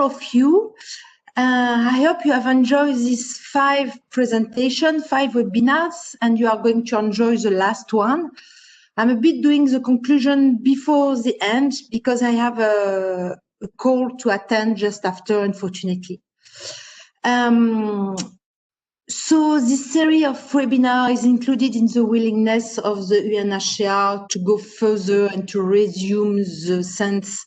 of you. I hope you have enjoyed these 5 presentations, 5 webinars, and you are going to enjoy the last one. I'm a bit doing the conclusion before the end because I have a call to attend just after, unfortunately. So this series of webinars is included in the willingness of the UNHCR to go further and to resume the SENS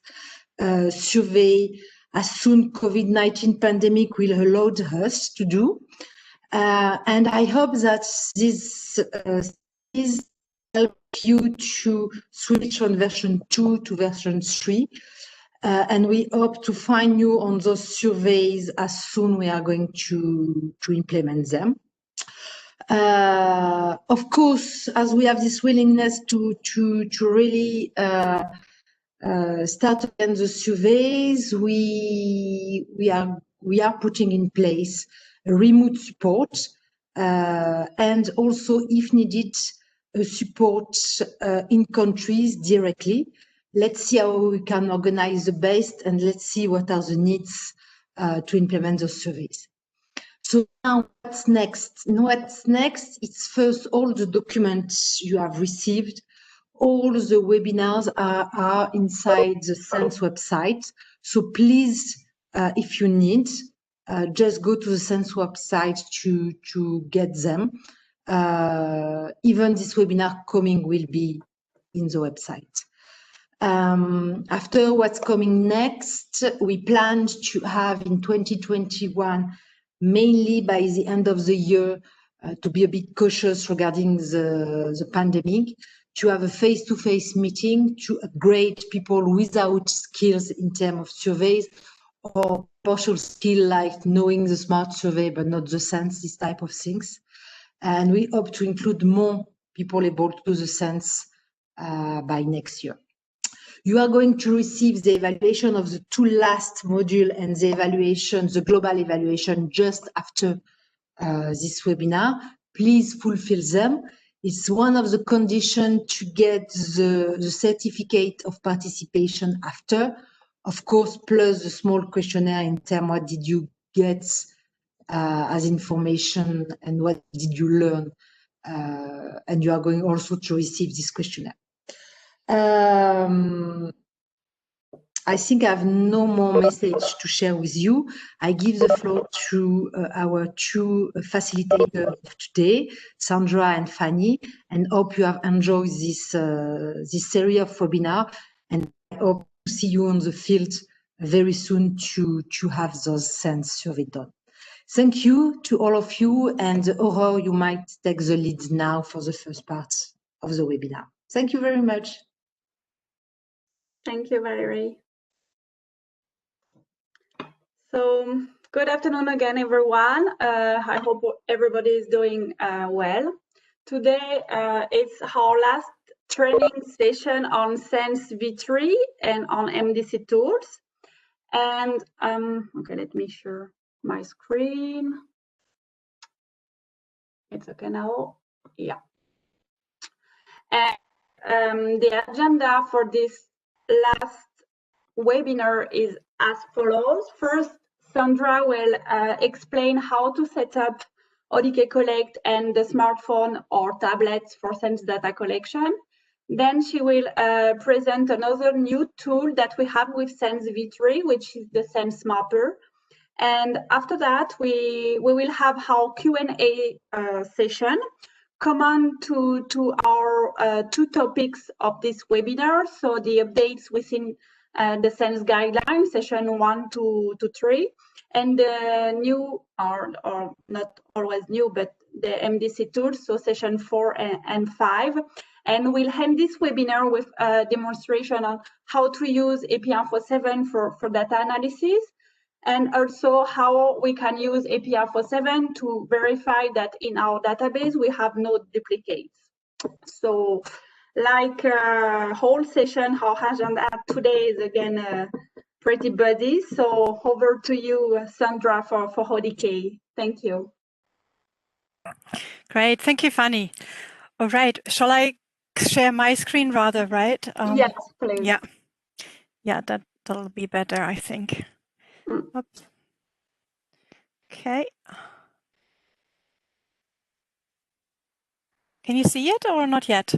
survey as soon COVID-19 pandemic will allow us to do. And I hope that this help you to switch from version 2 to version 3. And we hope to find you on those surveys as soon we are going to implement them. Of course, as we have this willingness to really start again the surveys, we are putting in place a remote support and also, if needed, support in countries directly. Let's see how we can organize the best, and let's see what are the needs to implement those surveys. So now what's next? What's next? It's first all the documents you have received. All the webinars are inside the SENS website. So please, if you need, just go to the SENS website to get them. Even this webinar coming will be in the website. After what's coming next, we plan to have in 2021, mainly by the end of the year, to be a bit cautious regarding the pandemic, to have a face-to-face meeting to upgrade people without skills in terms of surveys or partial skill like knowing the smart survey but not the SENS, this type of things. And we hope to include more people able to do the SENS by next year. You are going to receive the evaluation of the 2 last modules and the evaluation, the global evaluation, just after this webinar. Please fulfill them. It's one of the conditions to get the certificate of participation after, of course, plus the small questionnaire in terms of what did you get as information and what did you learn. And you are going also to receive this questionnaire. I think I have no more message to share with you. I give the floor to our 2 facilitators of today, Sandra and Fanny, and hope you have enjoyed this series of webinar, and I hope to see you on the field very soon to have those SENS survey done. Thank you to all of you, and Aurore, you might take the lead now for the first part of the webinar. Thank you very much. Thank you, Valerie. So, good afternoon again, everyone. I hope everybody is doing well. Today, it's our last training session on SENS V3 and on MDC tools. And, okay, let me share my screen. It's okay now. Yeah. And the agenda for this last webinar is as follows. First, Sandra will explain how to set up ODK Collect and the smartphone or tablets for SENS data collection. Then she will present another new tool that we have with SENS V3, which is the SENS Mapper. And after that, we will have our Q&A session. Common to our 2 topics of this webinar, so the updates within the SENS guidelines, session 1 to 3, and the new, or not always new, but the MDC tools, so session 4 and 5. And we'll end this webinar with a demonstration on how to use AP147 for data analysis, and also how we can use AP147 to verify that in our database we have no duplicates. So, like whole session, our agenda today is again pretty busy. So over to you, Sandra, for ODK. Thank you. Great, thank you, Fanny. All right, shall I share my screen rather, right? Yes, please. Yeah, that'll be better, I think. Oops. Okay. Can you see it or not yet?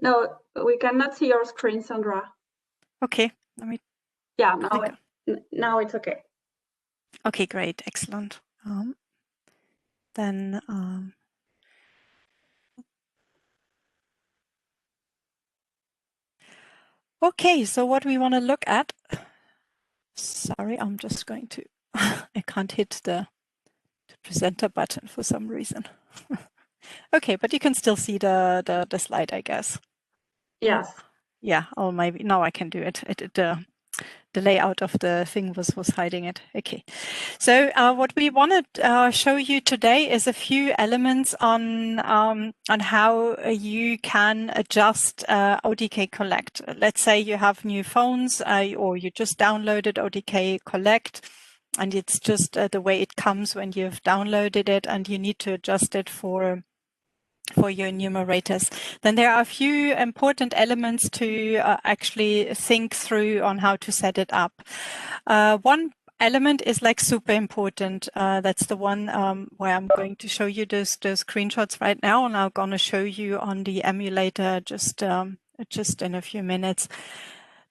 No, we cannot see your screen, Sandra. Okay, let me. Yeah, click. now it's okay. Okay, great, excellent. Then okay, so what we want to look at. Sorry, I'm just going to. I can't hit the presenter button for some reason. Okay, but you can still see the slide, I guess. Yes. Yeah, or maybe now I can do it. The layout of the thing was hiding it. Okay, so what we want to show you today is a few elements on how you can adjust ODK Collect. Let's say you have new phones or you just downloaded ODK Collect, and it's just the way it comes when you've downloaded it, and you need to adjust it for your enumerators. Then there are a few important elements to actually think through on how to set it up. One element is like super important. That's the one where I'm going to show you those screenshots right now, and I'm going to show you on the emulator just in a few minutes.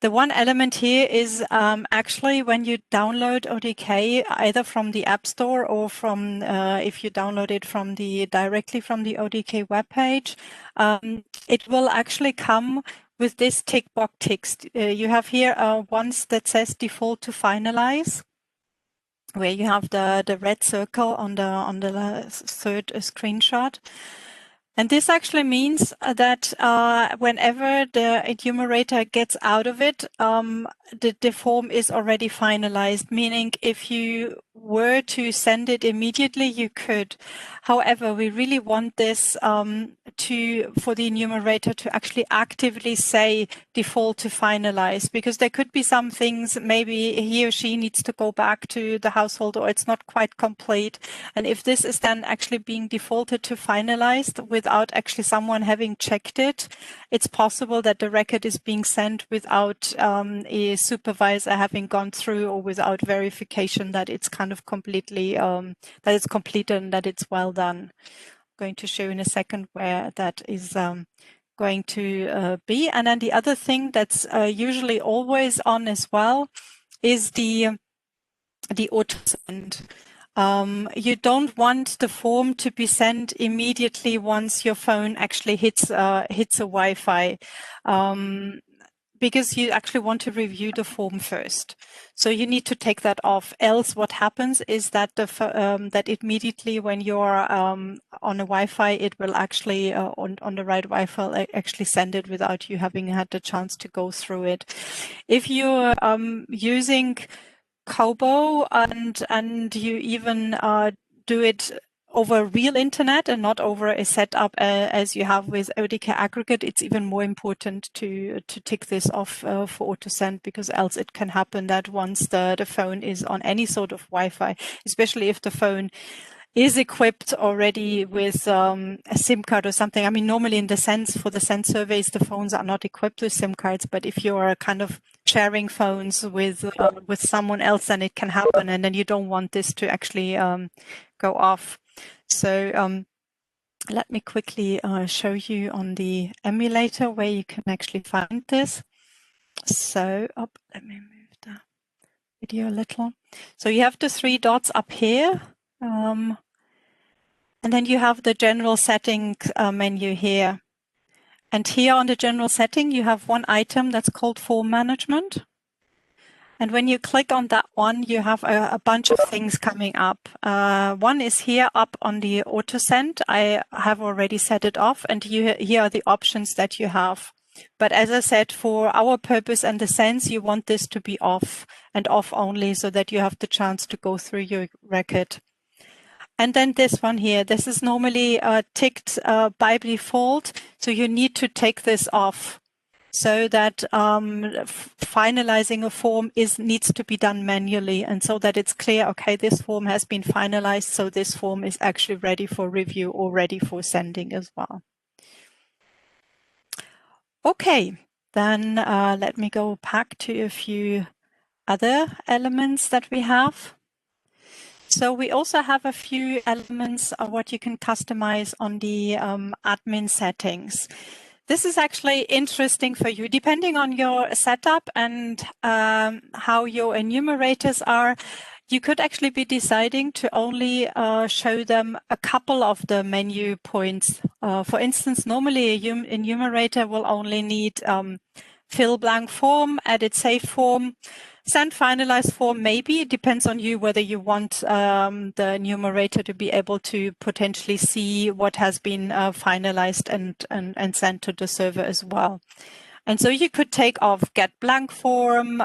The one element here is actually when you download ODK, either from the App Store or from if you download it from directly from the ODK webpage, it will actually come with this tick box text. You have here ones that says default to finalize, where you have the red circle on the third screenshot. And this actually means that whenever the enumerator gets out of it, the form is already finalized, meaning if you were to send it immediately, you could. However, we really want this for the enumerator to actually actively say default to finalize, because there could be some things, maybe he or she needs to go back to the household or it's not quite complete. And if this is then actually being defaulted to finalized without actually someone having checked it, it's possible that the record is being sent without a supervisor having gone through, or without verification that it's kind of completely, that it's completed and that it's well done. I'm going to show in a second where that is going to be. And then the other thing that's usually always on as well is the auto send. You don't want the form to be sent immediately once your phone actually hits a Wi-Fi, because you actually want to review the form first. So you need to take that off. Else, what happens is that that immediately when you're on a Wi-Fi, it will actually on the right Wi-Fi actually send it without you having had the chance to go through it. If you're using Kobo and you even do it over real internet and not over a setup as you have with ODK aggregate, it's even more important to tick this off for auto send, because else it can happen that once the phone is on any sort of Wi-Fi, especially if the phone is equipped already with a SIM card or something. I mean, normally in the SENS, for the SENS surveys, the phones are not equipped with SIM cards, but if you're kind of sharing phones with someone else, then it can happen, and then you don't want this to actually go off. So let me quickly show you on the emulator where you can actually find this. So let me move the video a little. So you have the 3 dots up here. And then you have the general settings menu here. And here on the general setting, you have one item that's called form management. And when you click on that one, you have a bunch of things coming up. One is here up on the auto send. I have already set it off, and here are the options that you have. But as I said, for our purpose and the SENS, you want this to be off and off only, so that you have the chance to go through your record. And then this one here, this is normally ticked by default, so you need to take this off, so that finalizing a form needs to be done manually, and so that it's clear, okay, this form has been finalized, so this form is actually ready for review or ready for sending as well. Okay, then let me go back to a few other elements that we have. So we also have a few elements of what you can customize on the admin settings. This is actually interesting for you, depending on your setup and how your enumerators are. You could actually be deciding to only show them a couple of the menu points. For instance, normally a enumerator will only need fill blank form, edit save form, send finalized form. Maybe it depends on you whether you want the enumerator to be able to potentially see what has been finalized and sent to the server as well. And so you could take off get blank form,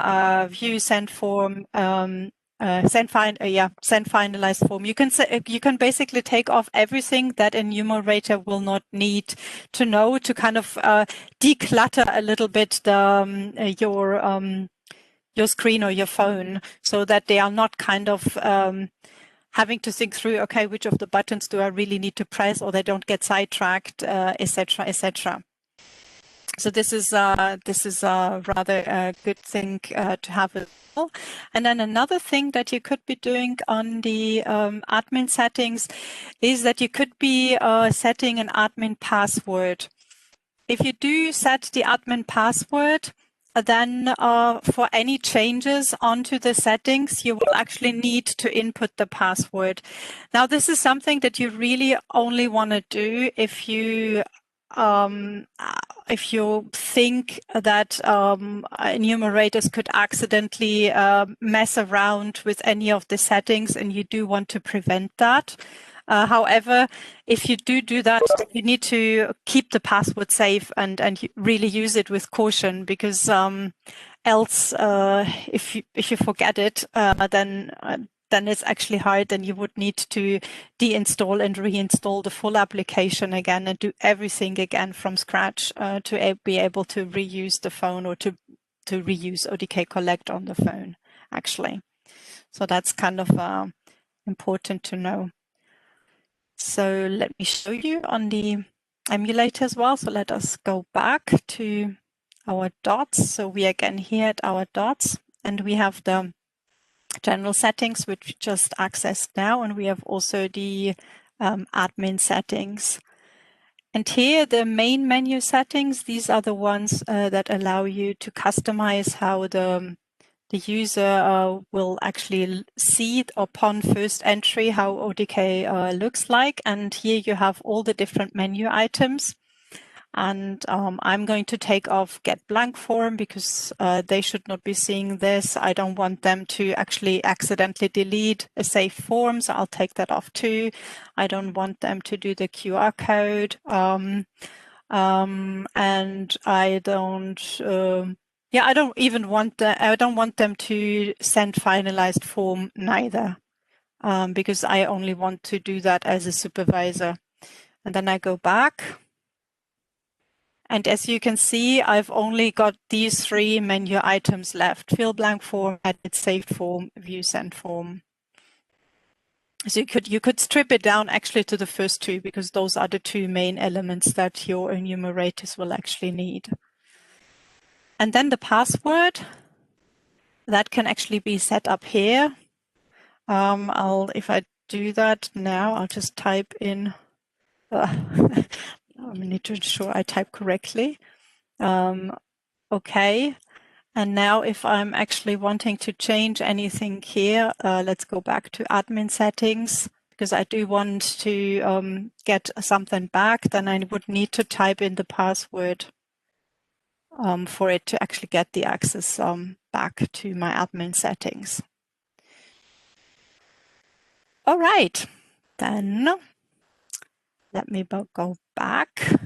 view send form, send finalized form. You can basically take off everything that enumerator will not need to know to kind of declutter a little bit your screen or your phone, so that they are not kind of having to think through, okay, which of the buttons do I really need to press, or they don't get sidetracked, etc., etc. So this is a rather good thing to have as well. And then another thing that you could be doing on the admin settings is that you could be setting an admin password. If you do set the admin password, then for any changes onto the settings, you will actually need to input the password. Now, this is something that you really only want to do if you think that enumerators could accidentally mess around with any of the settings, and you do want to prevent that. However, if you do that, you need to keep the password safe and really use it with caution, because else, if you forget it, then it's actually hard. Then you would need to deinstall and reinstall the full application again and do everything again from scratch to be able to reuse the phone, or to reuse ODK Collect on the phone, actually. So that's kind of important to know. So let me show you on the emulator as well. So let us go back to our dots. So we are again here at our dots, and we have the general settings, which we just accessed now, and we have also the admin settings. And here, the main menu settings, these are the ones that allow you to customize how the user will actually see upon first entry how ODK looks like. And here you have all the different menu items. And I'm going to take off get blank form, because they should not be seeing this. I don't want them to actually accidentally delete a saved form, so I'll take that off too. I don't want them to do the QR code. And I don't even want I don't want them to send finalized form neither, because I only want to do that as a supervisor. And then I go back. And as you can see, I've only got these three menu items left: fill blank form, edit saved form, view send form. So you could strip it down actually to the first two, because those are the two main elements that your enumerators will actually need. And then the password, that can actually be set up here. If I do that now, I'll just type in, I need to ensure I type correctly. Okay. And now if I'm actually wanting to change anything here, let's go back to admin settings, because I do want to get something back. Then I would need to type in the password for it to actually get the access back to my admin settings. All right, then let me go back.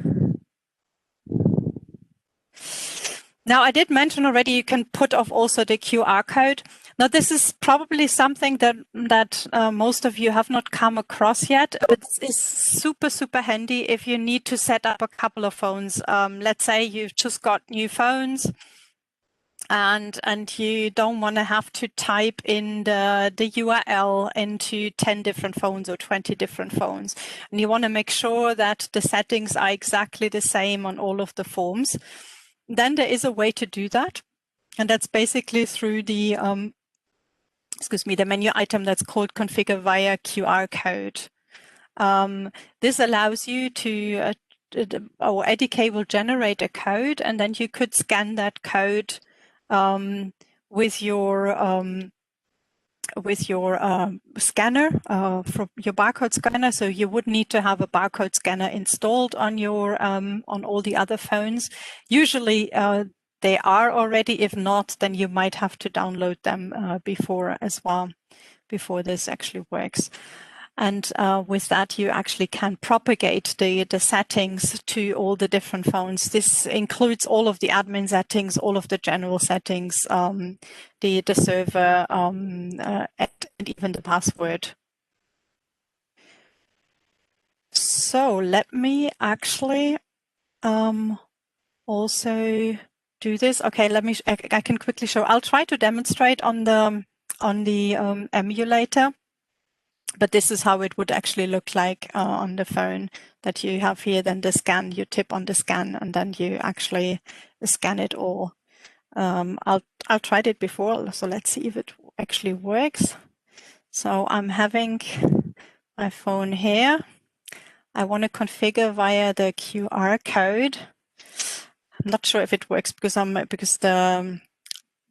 Now, I did mention already you can put off also the QR code. Now, this is probably something that most of you have not come across yet. It's super, super handy if you need to set up a couple of phones. Let's say you've just got new phones, and you don't want to have to type in the URL into 10 different phones or 20 different phones. And you want to make sure that the settings are exactly the same on all of the forms. then there is a way to do that. And that's basically through the, the menu item that's called Configure via QR code. This allows you to, or ADK will generate a code, and then you could scan that code with your scanner, from your barcode scanner. So you would need to have a barcode scanner installed on your on all the other phones. Usually they are already. If not, then you might have to download them before as well, before this actually works. And with that, you actually can propagate the settings to all the different phones. This includes all of the admin settings, all of the general settings, the server, and even the password. So let me actually also do this. Okay, I can quickly show. I'll try to demonstrate on the emulator. But this is how it would actually look like on the phone that you have here. Then the scan, you tip on the scan, and then you actually scan it all. I'll tried it before, so let's see if it actually works. So I'm having my phone here. I want to configure via the QR code. I'm not sure if it works because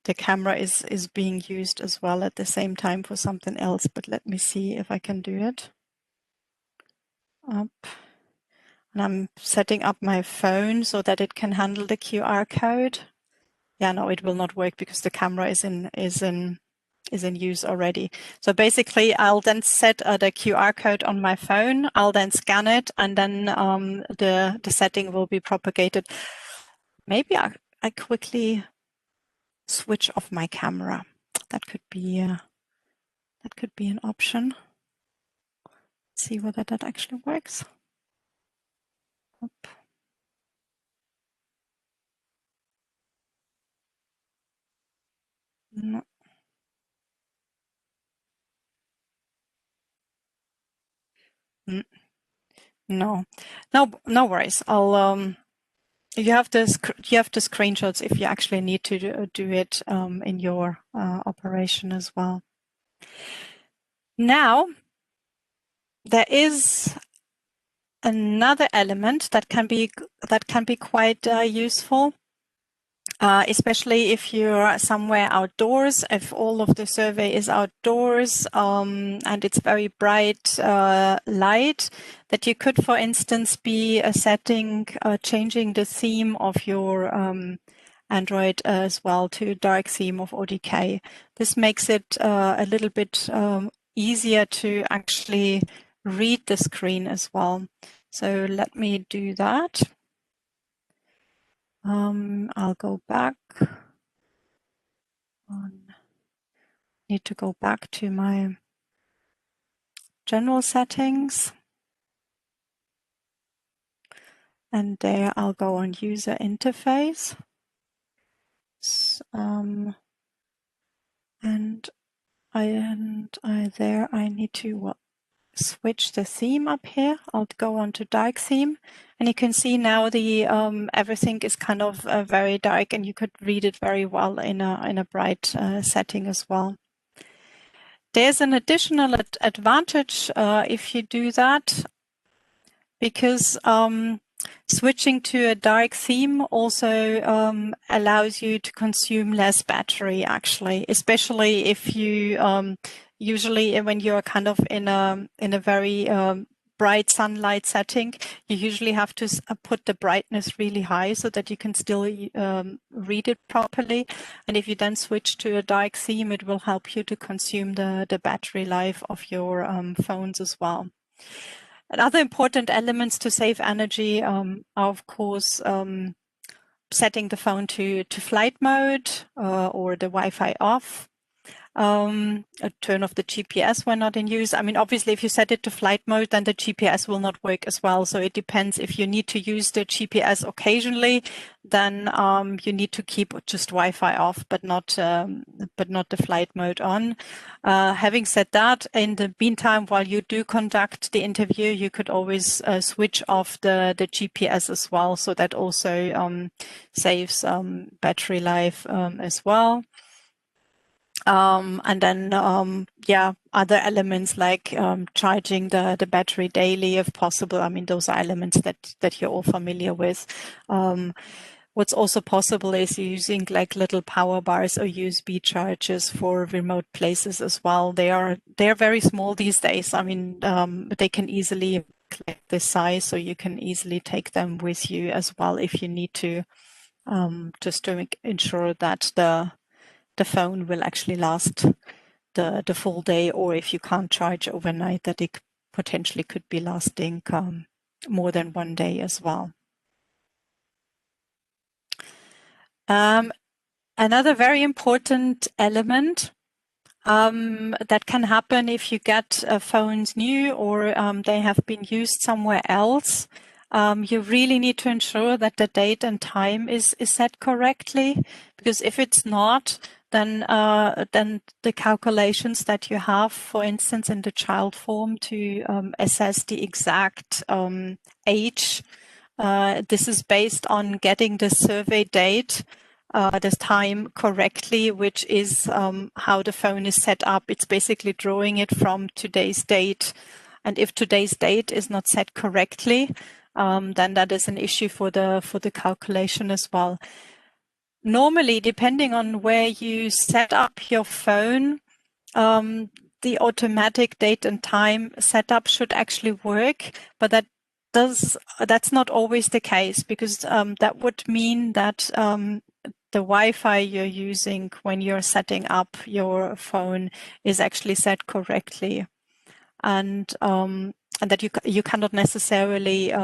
the camera is being used as well at the same time for something else, but let me see if I can do it. Up. And I'm setting up my phone so that it can handle the QR code. Yeah, no, it will not work because the camera is in use already. So basically, I'll then set the QR code on my phone. I'll then scan it, and then the setting will be propagated. Maybe I quickly switch off my camera. That could be an option. Let's see whether that actually works. Up. No. No worries. I'll you have the screenshots if you actually need to do it in your operation as well. Now there is another element that can be quite useful. Especially if you're somewhere outdoors, if all of the survey is outdoors and it's very bright light, that you could, for instance, be changing the theme of your Android as well to a dark theme of ODK. This makes it a little bit easier to actually read the screen as well. So let me do that. I'll go back. Need to go back to my general settings. And there I'll go on user interface. There I need to switch the theme up here. I'll go on to dark theme, and you can see now the everything is kind of very dark, and you could read it very well in a bright setting as well. There's an additional advantage if you do that, because switching to a dark theme also allows you to consume less battery, actually, especially if you usually when you're kind of in a very bright sunlight setting, you usually have to put the brightness really high so that you can still read it properly. And if you then switch to a dark theme, it will help you to consume the battery life of your phones as well. And other important elements to save energy are, of course, setting the phone to flight mode or the Wi-Fi off. turn off the GPS when not in use. I mean, obviously, if you set it to flight mode, then the GPS will not work as well. So it depends. If you need to use the GPS occasionally, then you need to keep just Wi-Fi off, but not the flight mode on. Having said that, in the meantime, while you do conduct the interview, you could always switch off the GPS as well. So that also saves battery life as well. And then, yeah, other elements like charging the battery daily if possible. I mean, those are elements that you're all familiar with. What's also possible is using like little power bars or USB chargers for remote places as well. They're very small these days. I mean, they can easily collect this size, so you can easily take them with you as well if you need to, just to ensure that the phone will actually last the full day, or if you can't charge overnight, that it potentially could be lasting more than one day as well. Another very important element that can happen if you get phones new or they have been used somewhere else. You really need to ensure that the date and time is set correctly, because if it's not, then the calculations that you have, for instance, in the child form to assess the exact age, this is based on getting the survey date, the time correctly, which is how the phone is set up. It's basically drawing it from today's date. And if today's date is not set correctly, then that is an issue for the calculation as well. Normally, depending on where you set up your phone, the automatic date and time setup should actually work, but that's not always the case, because that would mean that the Wi-Fi you're using when you're setting up your phone is actually set correctly, and that you cannot necessarily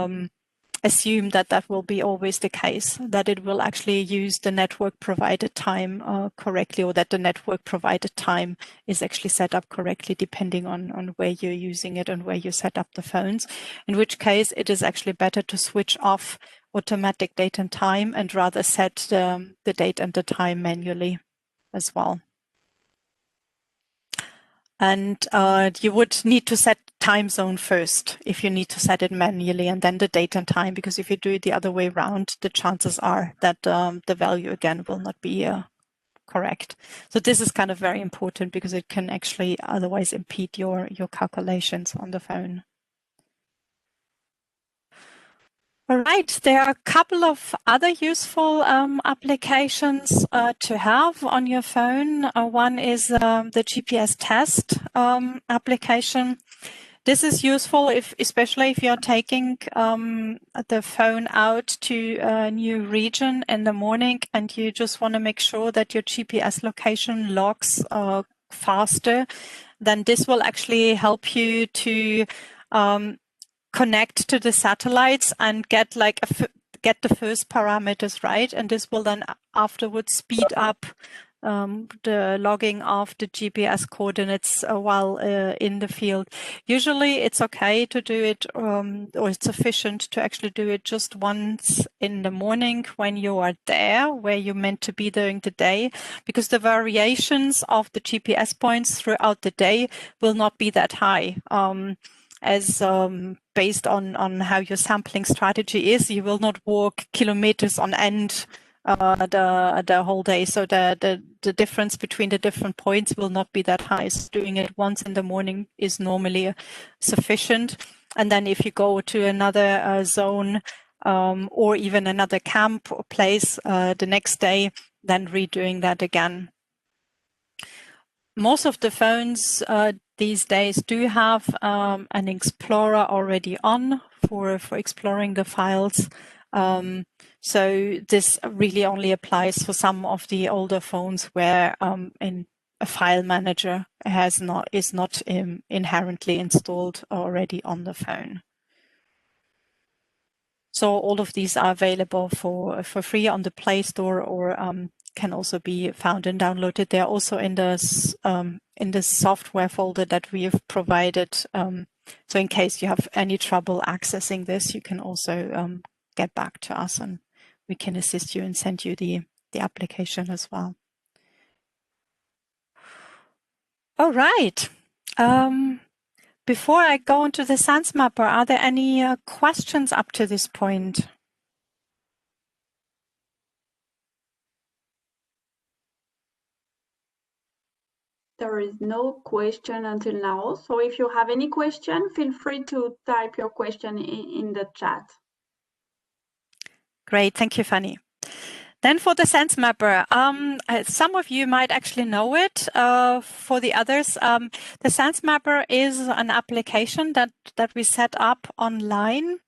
assume that that will be always the case, that it will actually use the network provided time correctly, or that the network provided time is actually set up correctly depending on where you're using it and where you set up the phones, in which case it is actually better to switch off automatic date and time and rather set the date and the time manually as well. And you would need to set time zone first if you need to set it manually, and then the date and time, because if you do it the other way around, the chances are that the value again will not be correct. So this is kind of very important, because it can actually otherwise impede your calculations on the phone. All right, there are a couple of other useful applications to have on your phone. One is the GPS test application. This is useful especially if you're taking the phone out to a new region in the morning and you just want to make sure that your GPS location logs faster. Then this will actually help you to connect to the satellites and get the first parameters right, and this will then afterwards speed up the logging of the GPS coordinates while in the field. Usually it's okay to do it, or it's sufficient to actually do it just once in the morning when you are there, where you're meant to be during the day, because the variations of the GPS points throughout the day will not be that high. As based on how your sampling strategy is, you will not walk kilometers on end the whole day. So the difference between the different points will not be that high. So doing it once in the morning is normally sufficient. And then if you go to another zone or even another camp or place the next day, then redoing that again. Most of the phones these days do have an Explorer already on for exploring the files. So this really only applies for some of the older phones where a file manager is not inherently installed already on the phone. So all of these are available for free on the Play Store or can also be found and downloaded. They're also in the software folder that we have provided. So in case you have any trouble accessing this, you can also get back to us and we can assist you and send you the application as well. All right. Before I go into the SENS mapper, are there any questions up to this point? There is no question until now. So if you have any question, feel free to type your question in the chat. Great, thank you, Fanny. Then for the SENS mapper, some of you might actually know it. For the others, the SENS mapper is an application that we set up online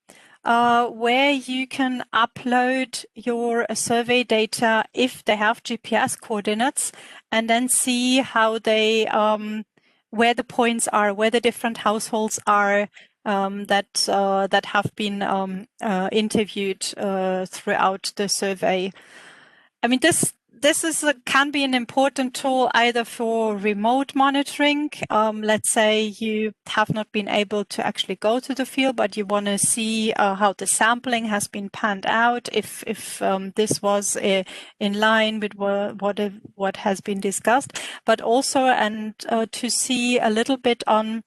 where you can upload your survey data if they have GPS coordinates and then see how they, where the points are, where the different households are that have been interviewed throughout the survey. I mean, this can be an important tool either for remote monitoring. Let's say you have not been able to actually go to the field, but you want to see how the sampling has been panned out, if this was in line with what has been discussed, but also to see a little bit on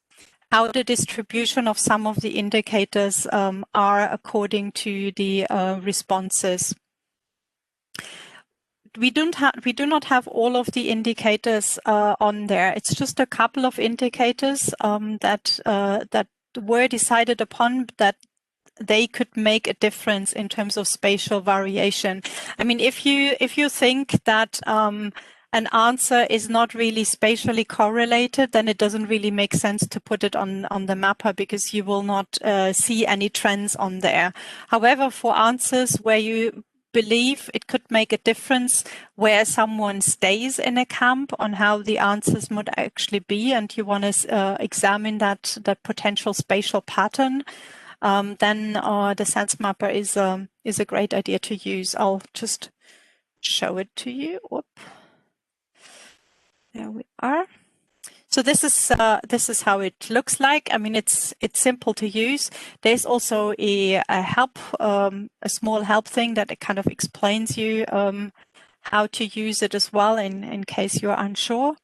how the distribution of some of the indicators are according to the responses. We do not have all of the indicators on there. It's just a couple of indicators that were decided upon that they could make a difference in terms of spatial variation. I mean, if you think that an answer is not really spatially correlated, then it doesn't really make sense to put it on the mapper because you will not see any trends on there. However, for answers where you believe it could make a difference where someone stays in a camp on how the answers would actually be, and you want to examine that potential spatial pattern, then the SENS mapper is a great idea to use. I'll just show it to you. Whoop. There we are. So this is how it looks like. I mean, it's simple to use. There's also a help, a small help thing that it kind of explains you how to use it as well in case you're unsure.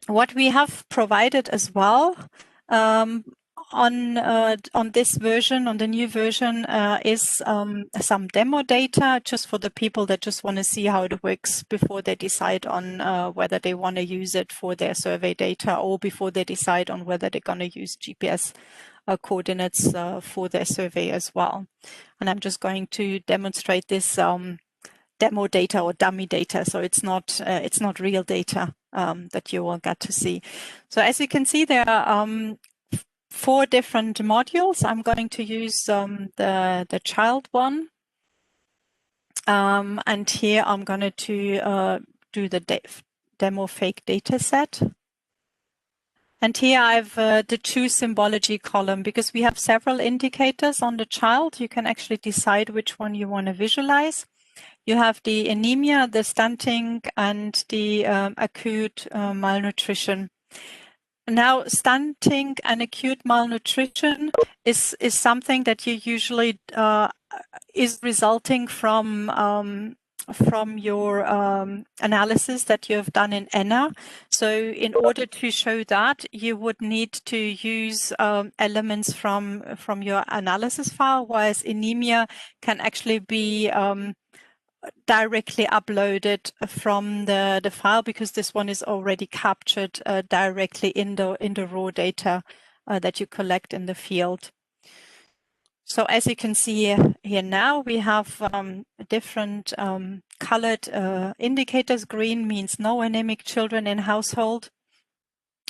What we have provided as well on this version, on the new version, is some demo data just for the people that just want to see how it works before they decide on whether they want to use it for their survey data or before they decide on whether they're going to use GPS coordinates for their survey as well. And I'm just going to demonstrate this demo data or dummy data, so it's not real data that you will get to see. So as you can see, there are 4 different modules. I'm going to use the child one, and here I'm going to do the demo fake data set. And here I've the choose symbology column, because we have several indicators on the child. You can actually decide which one you want to visualize. You have the anemia, the stunting, and the acute malnutrition. Now, stunting and acute malnutrition is something that you usually is resulting from your analysis that you have done in ENA. So in order to show that, you would need to use elements from your analysis file, whereas anemia can actually be directly uploaded from the file, because this one is already captured directly in the raw data that you collect in the field. So as you can see here now, we have different colored indicators. Green means no anemic children in household.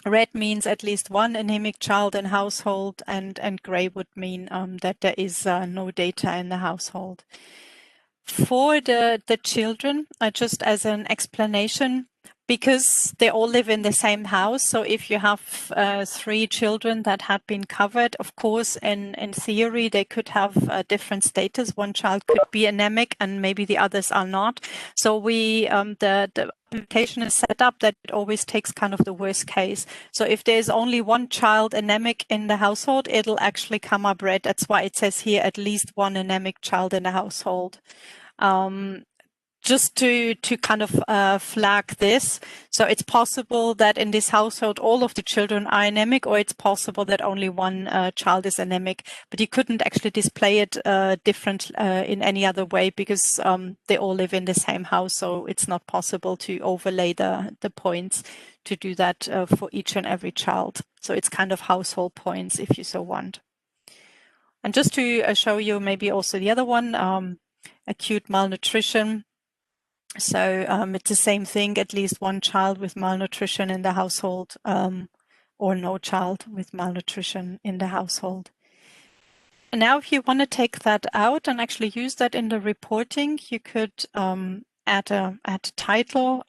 Red means at least one anemic child in household, and gray would mean that there is no data in the household. For the children, just as an explanation, because they all live in the same house. So if you have 3 children that had been covered, of course, in theory, they could have a different status. One child could be anemic and maybe the others are not. So we, the application is set up that it always takes kind of the worst case. So if there's only one child anemic in the household, it'll actually come up red. That's why it says here at least one anemic child in the household. Just to kind of flag this. So it's possible that in this household, all of the children are anemic, or it's possible that only one child is anemic, but you couldn't actually display it different in any other way because they all live in the same house. So it's not possible to overlay the points to do that for each and every child. So it's kind of household points if you so want. And just to show you maybe also the other one, acute malnutrition. So it's the same thing, at least one child with malnutrition in the household, or no child with malnutrition in the household. And now if you want to take that out and actually use that in the reporting, you could add a title,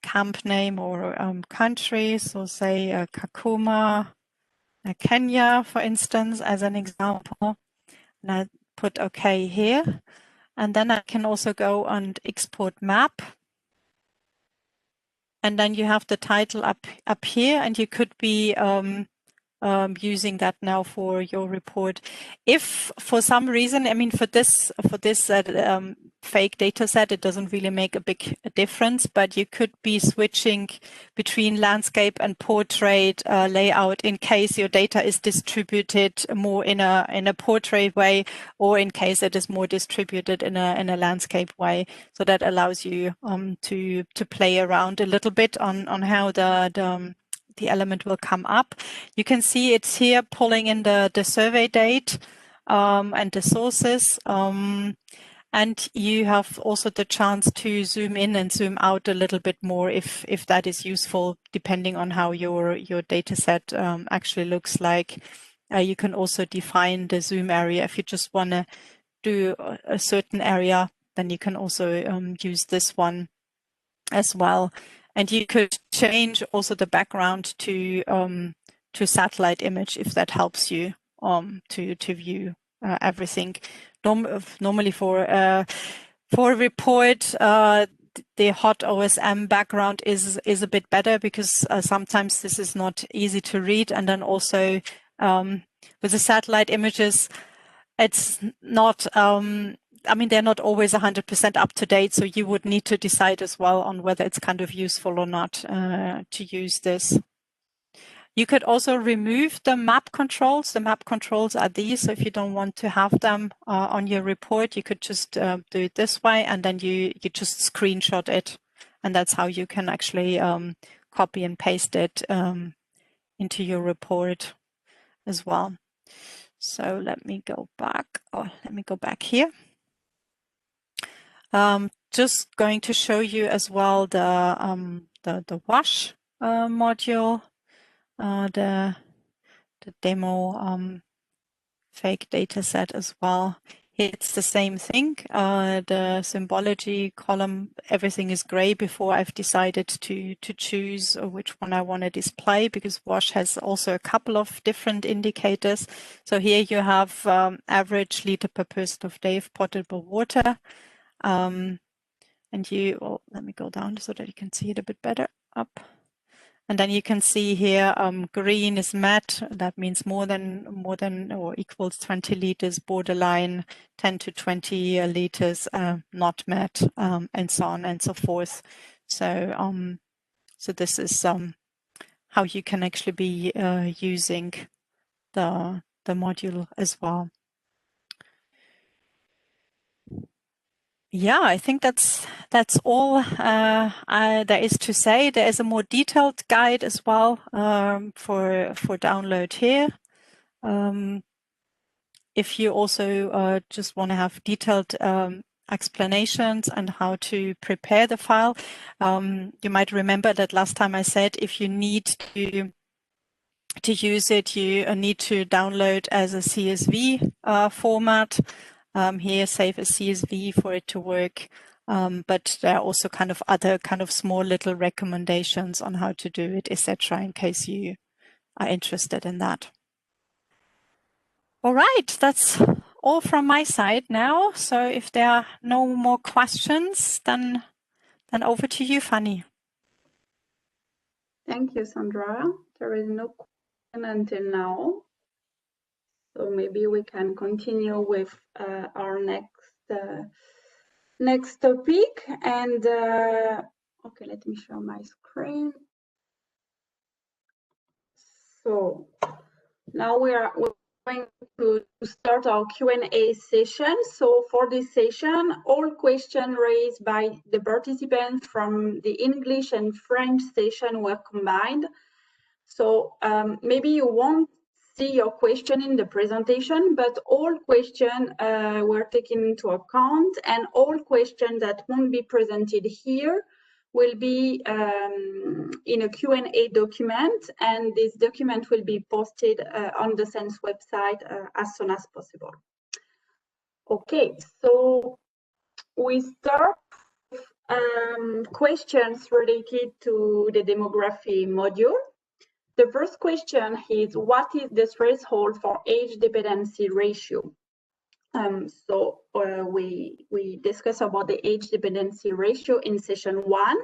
camp name or country. So say Kakuma, Kenya, for instance, as an example. And I put OK here. And then I can also go and export map. And then you have the title up here, and you could be using that now for your report. If for some reason, I mean, for this fake data set, it doesn't really make a big difference, but you could be switching between landscape and portrait layout in case your data is distributed more in a portrait way, or in case it is more distributed in a landscape way. So that allows you to play around a little bit on how the element will come up. You can see it's here pulling in the survey date and the sources. And you have also the chance to zoom in and zoom out a little bit more if that is useful, depending on how your data set actually looks like. You can also define the zoom area. If you just want to do a certain area, then you can also use this one as well. And you could change also the background to satellite image if that helps you to view everything. Normally for a report, the hot OSM background is a bit better because sometimes this is not easy to read, and then also with the satellite images, it's not. I mean, they're not always 100% up to date, so you would need to decide as well on whether it's kind of useful or not to use this. You could also remove the map controls. The map controls are these, so if you don't want to have them on your report, you could just do it this way, and then you just screenshot it, and that's how you can actually copy and paste it into your report as well. So let me go back. Let me go back here. Just going to show you as well the WASH module, the demo fake data set as well. It's the same thing. The symbology column, everything is gray before I've decided to choose which one I want to display, because WASH has also a couple of different indicators. So here you have average liter per person of day of potable water. And let me go down so that you can see it a bit better up. And then you can see here, green is met. That means more than or equals 20 liters, borderline 10 to 20 liters, not met, and so on and so forth. So, so this is how you can actually be using the module as well. Yeah, I think that's all there is to say. There is a more detailed guide as well for download here. If you also just want to have detailed explanations and how to prepare the file, you might remember that last time I said if you need to use it, you need to download as a CSV format. Here, save as CSV for it to work But there are also kind of other kind of small little recommendations on how to do it, etc., in case you are interested in that. All right, that's all from my side now. So if there are no more questions, then over to you, Fanny. Thank you, Sandra. There is no question until now. So maybe we can continue with our next topic. And okay, let me share my screen. So now we're going to start our Q&A session. So for this session, all questions raised by the participants from the English and French session were combined. So maybe you won't see your question in the presentation, but all questions were taken into account, and all questions that won't be presented here will be in a Q&A document, and this document will be posted on the SENS website as soon as possible. Okay, so we start with questions related to the demography module. The first question is, what is the threshold for age dependency ratio? We discussed about the age dependency ratio in session 1.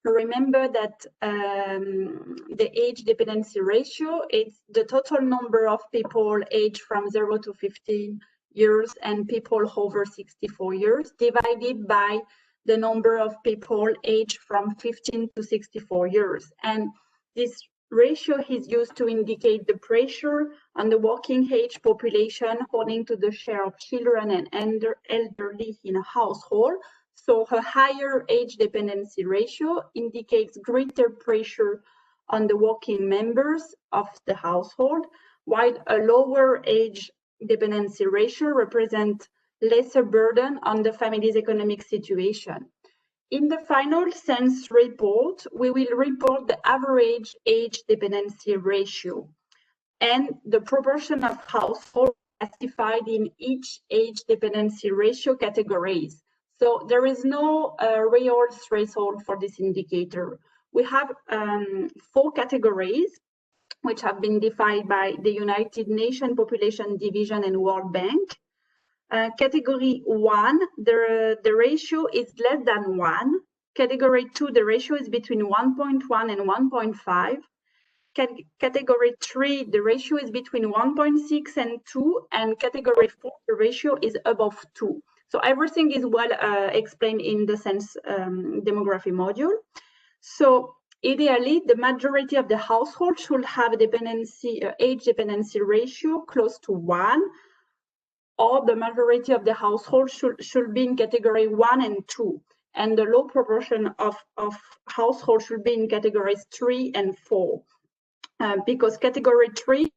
Remember that the age dependency ratio is the total number of people aged from 0 to 15 years and people over 64 years divided by the number of people aged from 15 to 64 years. And this ratio is used to indicate the pressure on the working age population according to the share of children and elderly in a household. So a higher age dependency ratio indicates greater pressure on the working members of the household, while a lower age dependency ratio represents lesser burden on the family's economic situation. In the final SENS report, we will report the average age dependency ratio and the proportion of households classified in each age dependency ratio categories. So there is no real threshold for this indicator. We have 4 categories which have been defined by the United Nations Population Division and World Bank. Category 1, the ratio is less than 1. Category 2, the ratio is between 1.1 and 1.5. Category 3, the ratio is between 1.6 and 2. And category 4, the ratio is above 2. So everything is well explained in the SENS demography module. So ideally, the majority of the household should have a age dependency ratio close to 1. Or the majority of the household should be in category 1 and 2, and the low proportion of households should be in categories 3 and 4. Because category 3,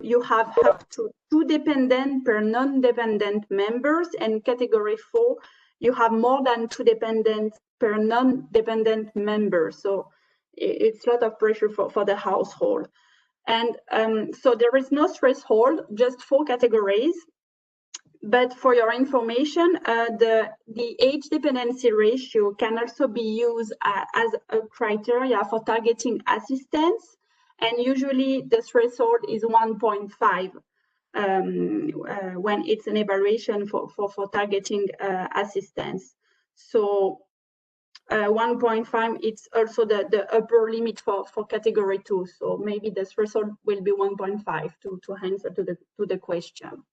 you have up to 2 dependent per non-dependent members, and category 4, you have more than 2 dependent per non-dependent member. So it's a lot of pressure for the household. And so there is no threshold, just 4 categories. But for your information, the age dependency ratio can also be used as a criteria for targeting assistance. And usually the threshold is 1.5 when it's an evaluation for targeting assistance. So 1.5, it's also the upper limit for category 2. So maybe the threshold will be 1.5 to answer to the question.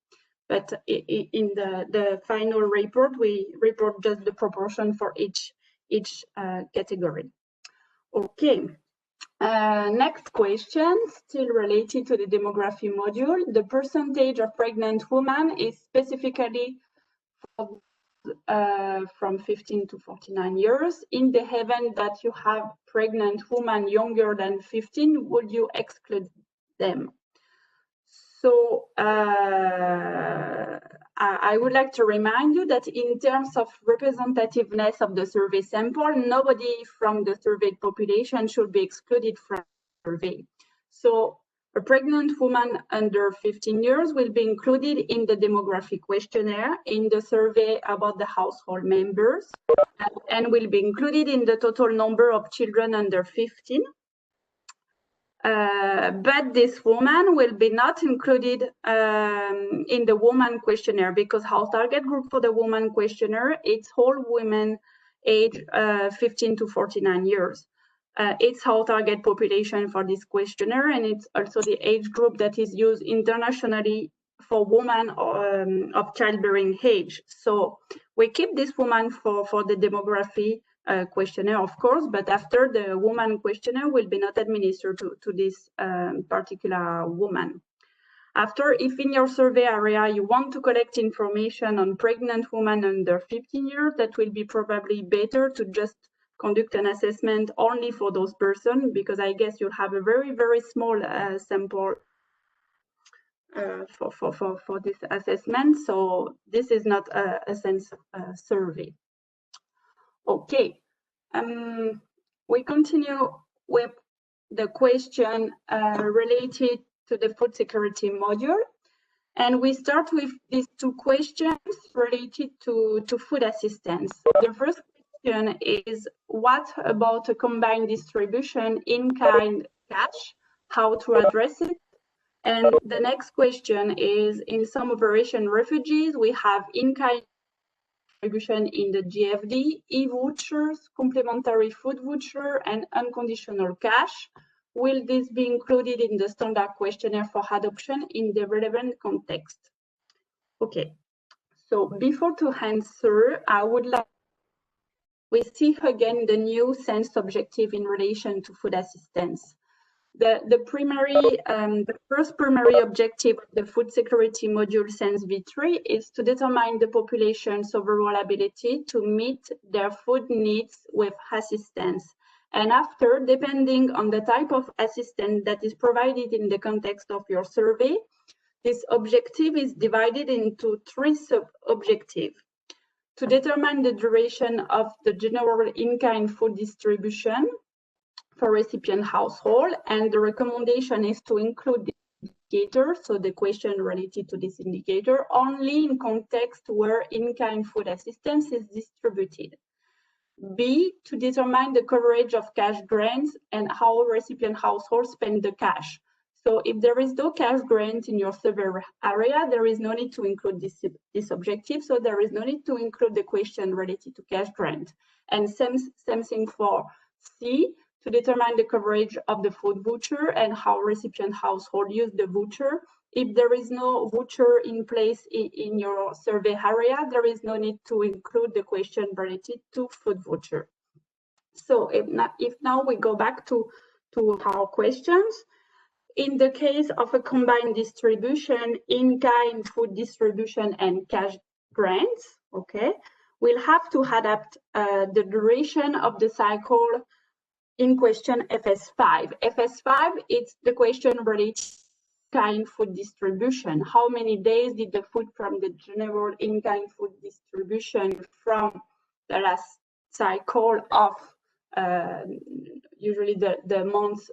But in the final report, we report just the proportion for each category. Okay. Next question, still related to the demography module. The percentage of pregnant women is specifically from 15 to 49 years. In the event that you have pregnant women younger than 15, would you exclude them? So I would like to remind you that in terms of representativeness of the survey sample, nobody from the surveyed population should be excluded from the survey. So A pregnant woman under 15 years will be included in the demographic questionnaire in the survey about the household members and will be included in the total number of children under 15. But this woman will be not included in the woman questionnaire because our target group for the woman questionnaire, it's all women age 15 to 49 years. It's our target population for this questionnaire, and it's also the age group that is used internationally for women of childbearing age. So we keep this woman for the demography questionnaire, of course, but after the woman questionnaire will be not administered to this particular woman. After, if in your survey area you want to collect information on pregnant women under 15 years, that will be probably better to just conduct an assessment only for those persons, because I guess you'll have a very, very small sample for this assessment. So this is not a SENS survey. Okay, we continue with the question related to the food security module. And we start with these two questions related to food assistance. The first question is, what about a combined distribution in kind cash? How to address it? And the next question is, in some operation refugees, we have in-kind distribution in the GFD, e-vouchers, complementary food voucher, and unconditional cash. Will this be included in the standard questionnaire for adoption in the relevant context? Okay, so before to answer, I would like we see again the new SENS objective in relation to food assistance. The first primary objective of the food security module SENS V3 is to determine the population's overall ability to meet their food needs with assistance. And after, depending on the type of assistance that is provided in the context of your survey, this objective is divided into three sub-objectives. To determine the duration of the general in-kind food distribution for recipient household, and the recommendation is to include the indicator, so the question related to this indicator, only in context where in-kind food assistance is distributed. B, to determine the coverage of cash grants and how recipient households spend the cash. So if there is no cash grant in your survey area, there is no need to include this objective. So there is no need to include the question related to cash grant. And same thing for C, to determine the coverage of the food voucher and how recipient household use the voucher. If there is no voucher in place in your survey area, there is no need to include the question related to food voucher. So if now we go back to our questions, in the case of a combined distribution, in-kind food distribution and cash grants, okay, we'll have to adapt the duration of the cycle in question FS5. FS5, it's the question related to in-kind food distribution. How many days did the food from the general in-kind food distribution from the last cycle of usually the months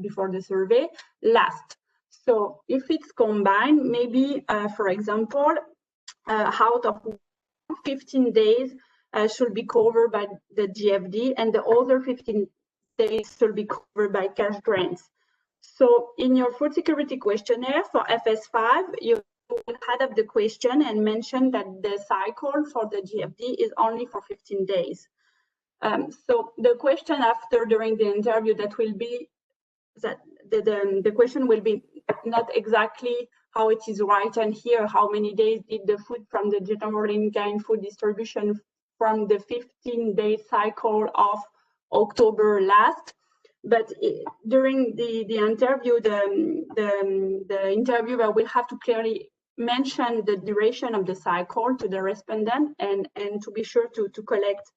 before the survey last? So if it's combined, maybe for example, out of 15 days should be covered by the GFD, and the other 15 days should be covered by cash grants. So in your food security questionnaire for FS5, you will add up the question and mention that the cycle for the GFD is only for 15 days. So the question after during the interview, that will be that the question will be not exactly how it is written here, how many days did the food from the general in-kind food distribution from the 15-day cycle of October last. But during the interview, the interviewer will have to clearly mention the duration of the cycle to the respondent and to be sure to collect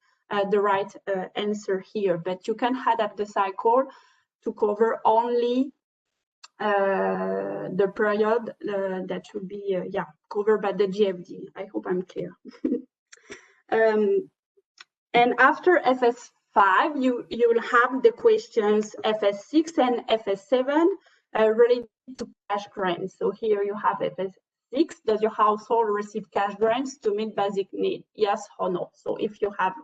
the right answer here. But you can add up the cycle to cover only the period that should be covered by the GFD. I hope I'm clear. And after FS5, you will have the questions FS6 and FS7 related to cash grants. So here you have FS6. Does your household receive cash grants to meet basic needs? Yes or no? So if you have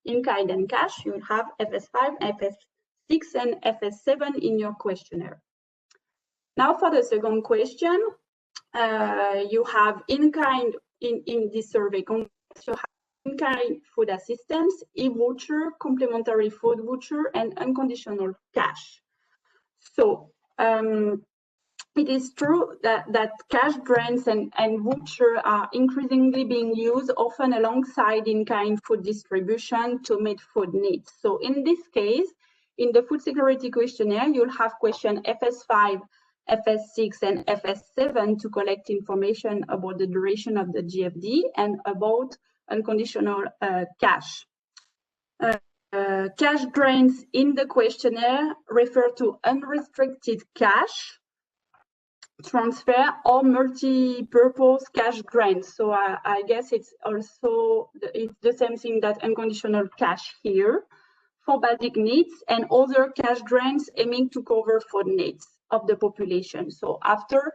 in-kind and cash, you will have FS5, FS6, and FS7 in your questionnaire. Now for the second question, you have in-kind in this survey context, you have in-kind food assistance, e-voucher, complementary food voucher, and unconditional cash. So it is true that cash grants and voucher are increasingly being used, often alongside in-kind food distribution to meet food needs. So in this case, in the food security questionnaire, you'll have question FS5, FS6, and FS7 to collect information about the duration of the GFD and about unconditional cash. Cash grants in the questionnaire refer to unrestricted cash transfer or multi-purpose cash grants. So I guess it's also the same thing that unconditional cash here for basic needs, and other cash grants aiming to cover food needs of the population. So after,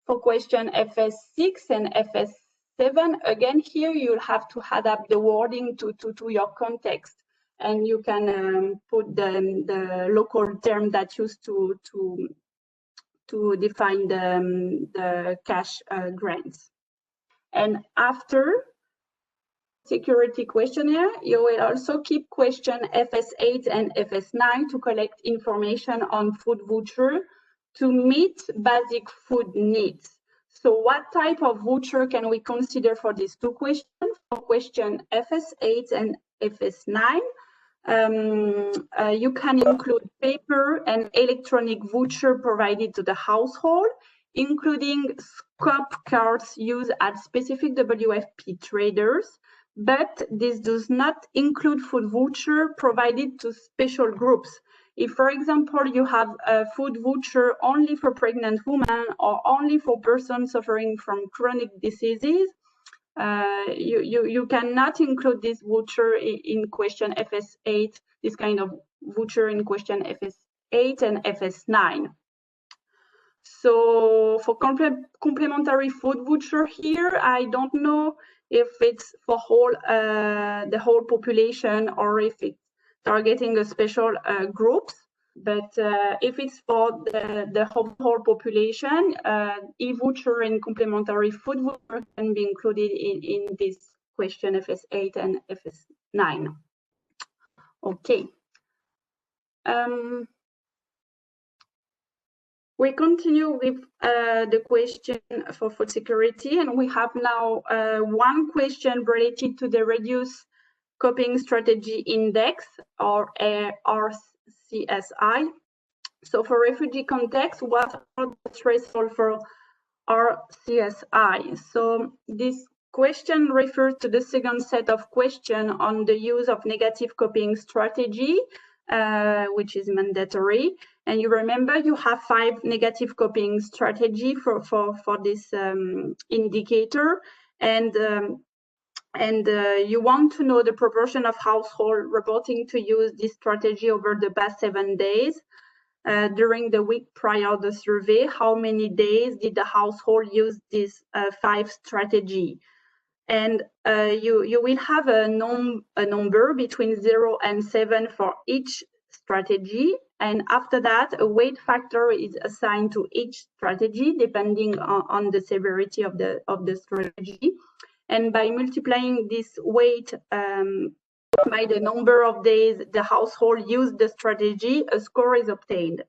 for question FS6 and FS7, again here you'll have to adapt the wording to your context, and you can put the local term that used to define the cash grants. And after security questionnaire, you will also keep question FS8 and FS9 to collect information on food voucher to meet basic food needs. So what type of voucher can we consider for these two questions? For question FS8 and FS9, you can include paper and electronic voucher provided to the household, including scope cards used at specific WFP traders, but this does not include food voucher provided to special groups. If, for example, you have a food voucher only for pregnant women or only for persons suffering from chronic diseases, you cannot include this voucher in question FS8, this kind of voucher in question FS8 and FS9. So for complementary food voucher here, I don't know if it's for the whole population or if it's targeting a special groups. But if it's for the whole population, e-voucher and complementary food voucher can be included in this question FS8 and FS9. Okay. We continue with the question for food security, and we have now one question related to the Reduced Coping Strategy Index, or RCSI. So for refugee context, what are the thresholds for RCSI? So this question refers to the second set of questions on the use of negative coping strategy, which is mandatory. And you remember you have 5 negative coping strategy for this indicator, and you want to know the proportion of household reporting to use this strategy over the past 7 days. During the week prior to the survey, how many days did the household use this 5 strategy? And you will have a number between 0 and 7 for each strategy. And after that, a weight factor is assigned to each strategy, depending on the severity of the strategy. And by multiplying this weight by the number of days the household used the strategy, a score is obtained.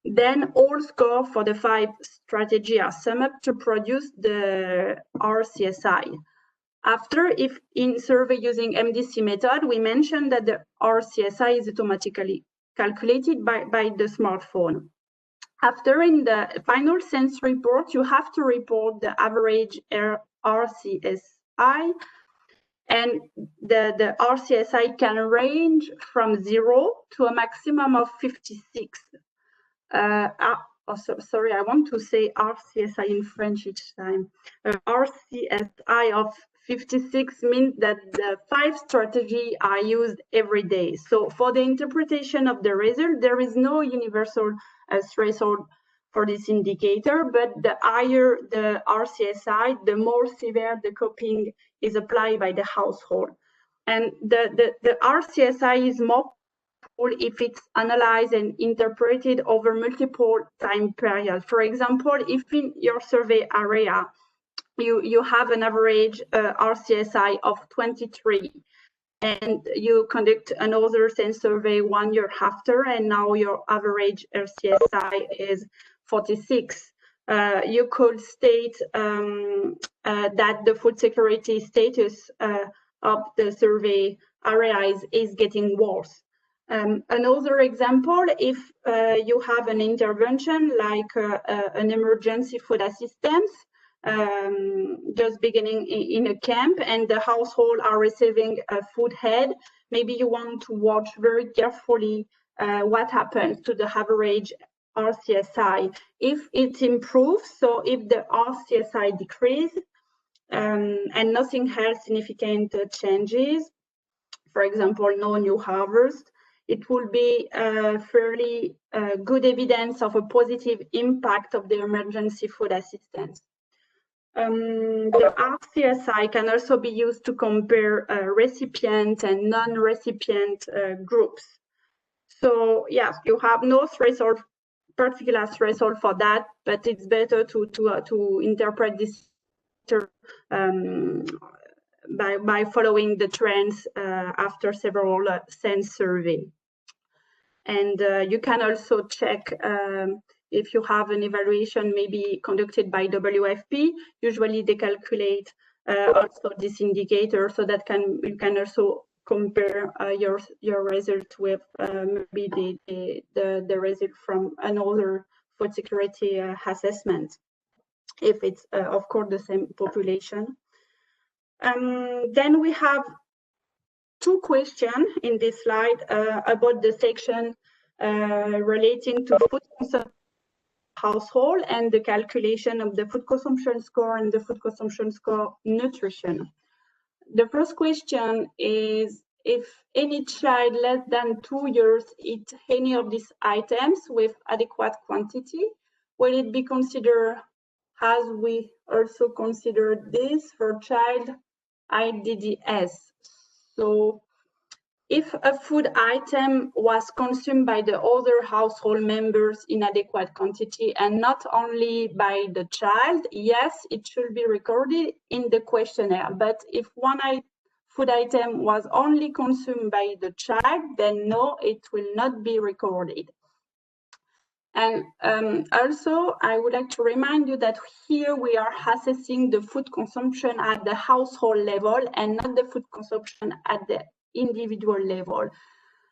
Then all scores for the 5 strategies are summed up to produce the RCSI. After, if in survey using MDC method, we mentioned that the RCSI is automatically calculated by the smartphone. After, in the final SENS report, you have to report the average RCSI, and the RCSI can range from 0 to a maximum of 56. Sorry, I want to say RCSI in French each time. RCSI of 56 means that the 5 strategies are used every day. So for the interpretation of the result, there is no universal threshold for this indicator, but the higher the RCSI, the more severe the coping is applied by the household. And the RCSI is more powerful if it's analyzed and interpreted over multiple time periods. For example, if in your survey area, you have an average RCSI of 23, and you conduct another SENS survey 1 year after, and now your average RCSI is 46. You could state that the food security status of the survey areas is getting worse. Another example, if you have an intervention like an emergency food assistance, just beginning in a camp, and the household are receiving a food aid, maybe you want to watch very carefully what happens to the average RCSI. If it improves, so if the RCSI decrease and nothing else significant changes, for example, no new harvest, it will be fairly good evidence of a positive impact of the emergency food assistance. The RCSI can also be used to compare recipient and non-recipient groups. So yes, you have no threshold, particular threshold for that, but it's better to interpret this by following the trends after several SENS surveys. And you can also check if you have an evaluation maybe conducted by WFP. Usually they calculate also this indicator, so that you can also compare your result with maybe the result from another food security assessment, if it's of course the same population. Then we have two questions in this slide about the section relating to food consumption household and the calculation of the food consumption score and the food consumption score nutrition. The first question is, if any child less than 2 years eat any of these items with adequate quantity, will it be considered, as we also considered this for child IDDS? So if a food item was consumed by the other household members in adequate quantity and not only by the child, yes, it should be recorded in the questionnaire. But if one food item was only consumed by the child, then no, it will not be recorded. And also, I would like to remind you that here we are assessing the food consumption at the household level and not the food consumption at the individual level.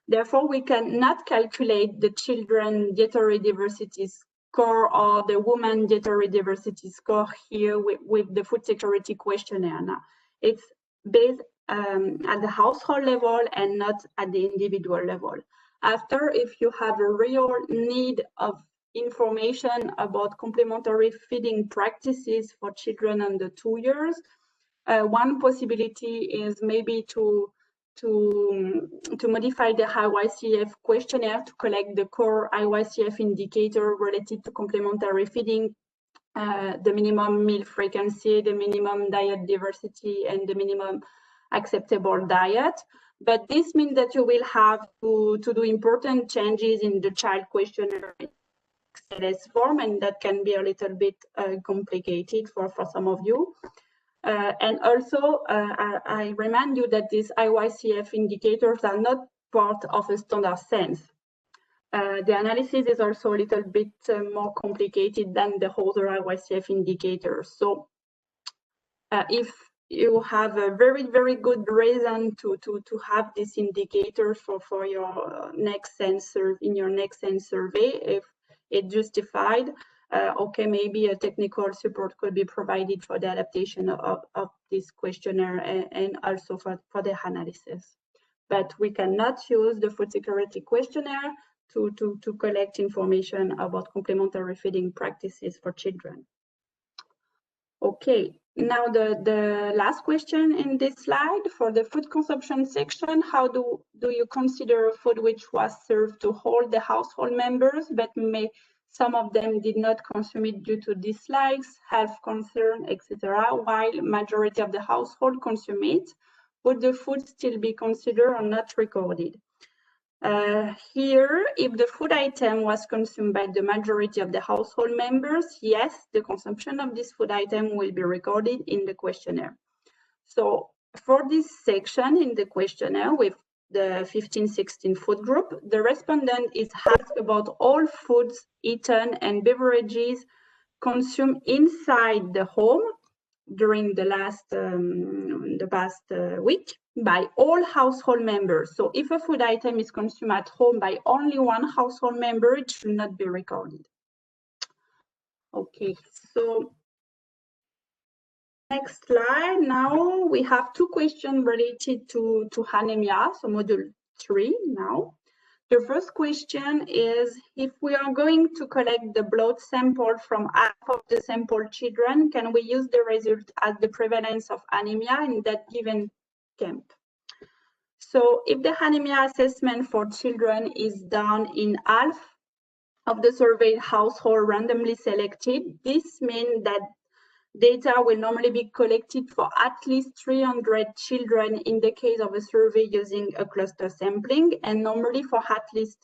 Therefore, we cannot calculate the children dietary diversity score or the woman dietary diversity score here with the food security questionnaire. Now, it's based at the household level and not at the individual level. After, if you have a real need of information about complementary feeding practices for children under 2 years, one possibility is maybe to modify the IYCF questionnaire to collect the core IYCF indicator related to complementary feeding, the minimum meal frequency, the minimum diet diversity, and the minimum acceptable diet. But this means that you will have to do important changes in the child questionnaire XLS form, and that can be a little bit complicated for some of you. And also, I remind you that these IYCF indicators are not part of a standard SENS. The analysis is also a little bit more complicated than the other IYCF indicators. So if you have a very, very good reason to have this indicator for your next SENS in your next SENS survey, if it's justified, okay, maybe a technical support could be provided for the adaptation of this questionnaire and also for the analysis. But we cannot use the food security questionnaire to collect information about complementary feeding practices for children. Okay, now the last question in this slide for the food consumption section: how do you consider food which was served to all the household members but may Some of them did not consume it due to dislikes, health concern, etc., while majority of the household consume it. Would the food still be considered or not recorded? Here, if the food item was consumed by the majority of the household members, yes, the consumption of this food item will be recorded in the questionnaire. So for this section in the questionnaire with the 15-16 food group, the respondent is asked about all foods eaten and beverages consumed inside the home during the past week by all household members. So if a food item is consumed at home by only one household member, it should not be recorded. Okay, so next slide. Now we have two questions related to anemia, so module 3 now. The first question is, if we are going to collect the blood sample from half of the sample children, can we use the result as the prevalence of anemia in that given camp? So if the anemia assessment for children is done in half of the surveyed household randomly selected, this means that data will normally be collected for at least 300 children in the case of a survey using a cluster sampling, and normally for at least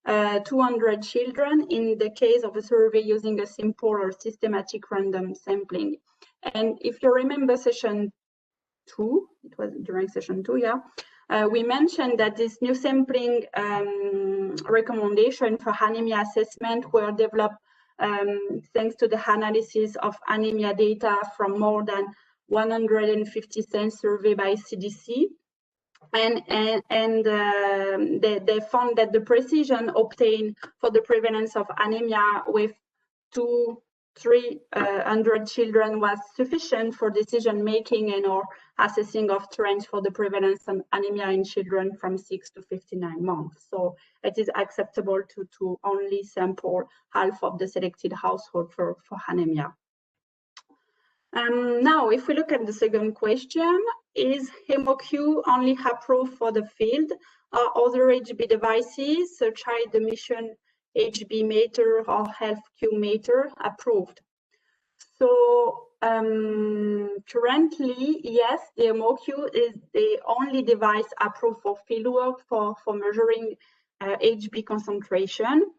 200 children in the case of a survey using a simple or systematic random sampling. And if you remember session 2, it was during session 2, yeah, we mentioned that this new sampling recommendation for anemia assessment were developed thanks to the analysis of anemia data from more than 150 SENS survey by CDC. And they found that the precision obtained for the prevalence of anemia with 200-300 children was sufficient for decision making and or assessing of trends for the prevalence of anemia in children from 6 to 59 months. So it is acceptable to only sample half of the selected household for anemia. Now, if we look at the second question, is HemoQ only approved for the field? Are other HB devices, such as the Mission HB meter or HealthQ meter, approved? So currently, yes, the HemoQ is the only device approved for fieldwork for measuring HB concentration.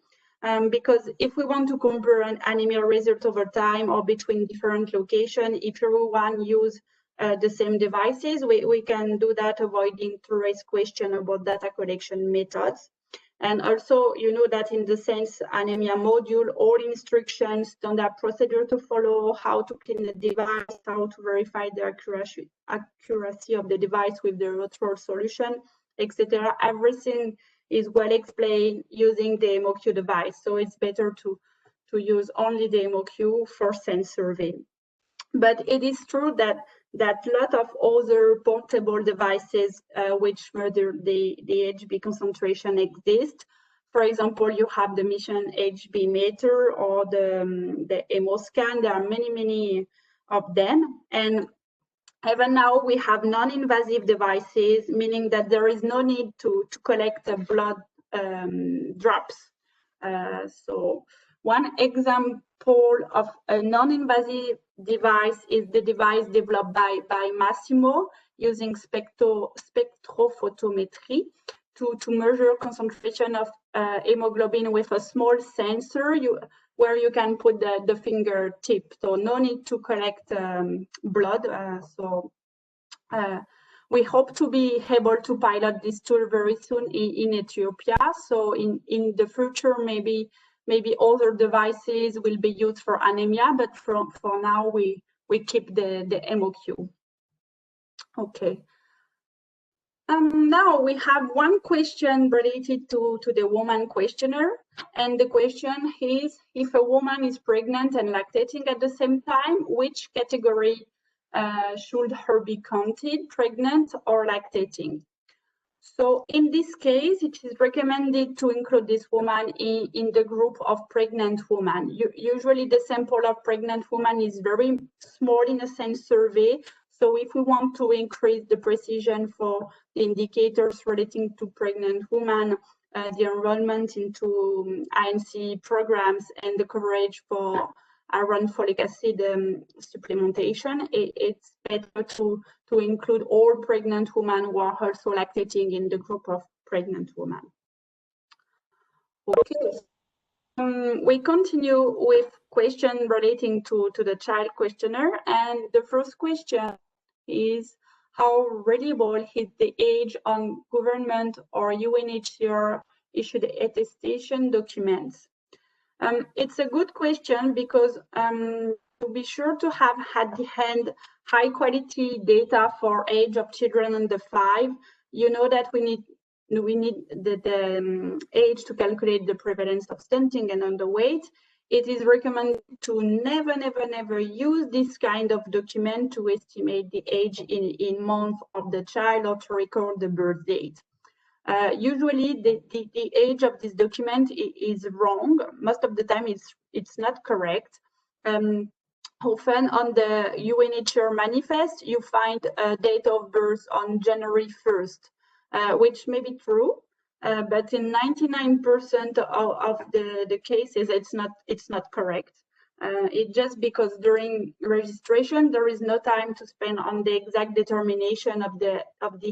Because if we want to compare an anemia result over time or between different locations, if everyone use the same devices, we can do that, avoiding to raise questions about data collection methods. And also, you know that in the SENS anemia module, all instructions, standard procedure to follow, how to clean the device, how to verify the accuracy of the device with the neutral solution, etc. Everything is well explained using the HemoQ device. So it's better to use only the HemoQ for SENS survey. But it is true that a lot of other portable devices which measure the HB concentration exist. For example, you have the Mission HB meter or the HemoScan. There are many of them. And even now, we have non-invasive devices, meaning that there is no need to collect the blood drops. So one example of a non-invasive device is the device developed by Massimo using spectrophotometry to measure concentration of hemoglobin with a small sensor where you can put the fingertip. So no need to collect blood. We hope to be able to pilot this tool very soon in Ethiopia. So in the future, maybe other devices will be used for anemia, but for now we keep the HemoQ. Okay. Now we have one question related to the woman questionnaire, and the question is, if a woman is pregnant and lactating at the same time, which category should her be counted, pregnant or lactating? So in this case, it is recommended to include this woman in the group of pregnant women. Usually the sample of pregnant women is very small in a SENS survey. So if we want to increase the precision for the indicators relating to pregnant women, the enrollment into INC programs and the coverage for iron folic acid supplementation, it's better to include all pregnant women who are also lactating in the group of pregnant women. Okay. We continue with question relating to the child questionnaire, and the first question is how reliable is the age on government or UNHCR issued attestation documents? It's a good question because to be sure to have at the hand high quality data for age of children under 5, you know that we need the age to calculate the prevalence of stunting and underweight. It is recommended to never use this kind of document to estimate the age in month of the child or to record the birth date. Usually the age of this document is wrong. Most of the time it's not correct. Often on the UNHCR manifest, you find a date of birth on January 1st. Which may be true, but in 99% of the cases, it's not correct. It's just because during registration there is no time to spend on the exact determination of the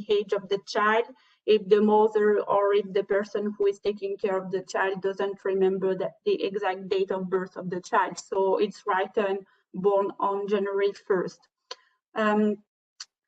age of the child if the mother or if the person who is taking care of the child doesn't remember the exact date of birth of the child. So it's written born on January 1st.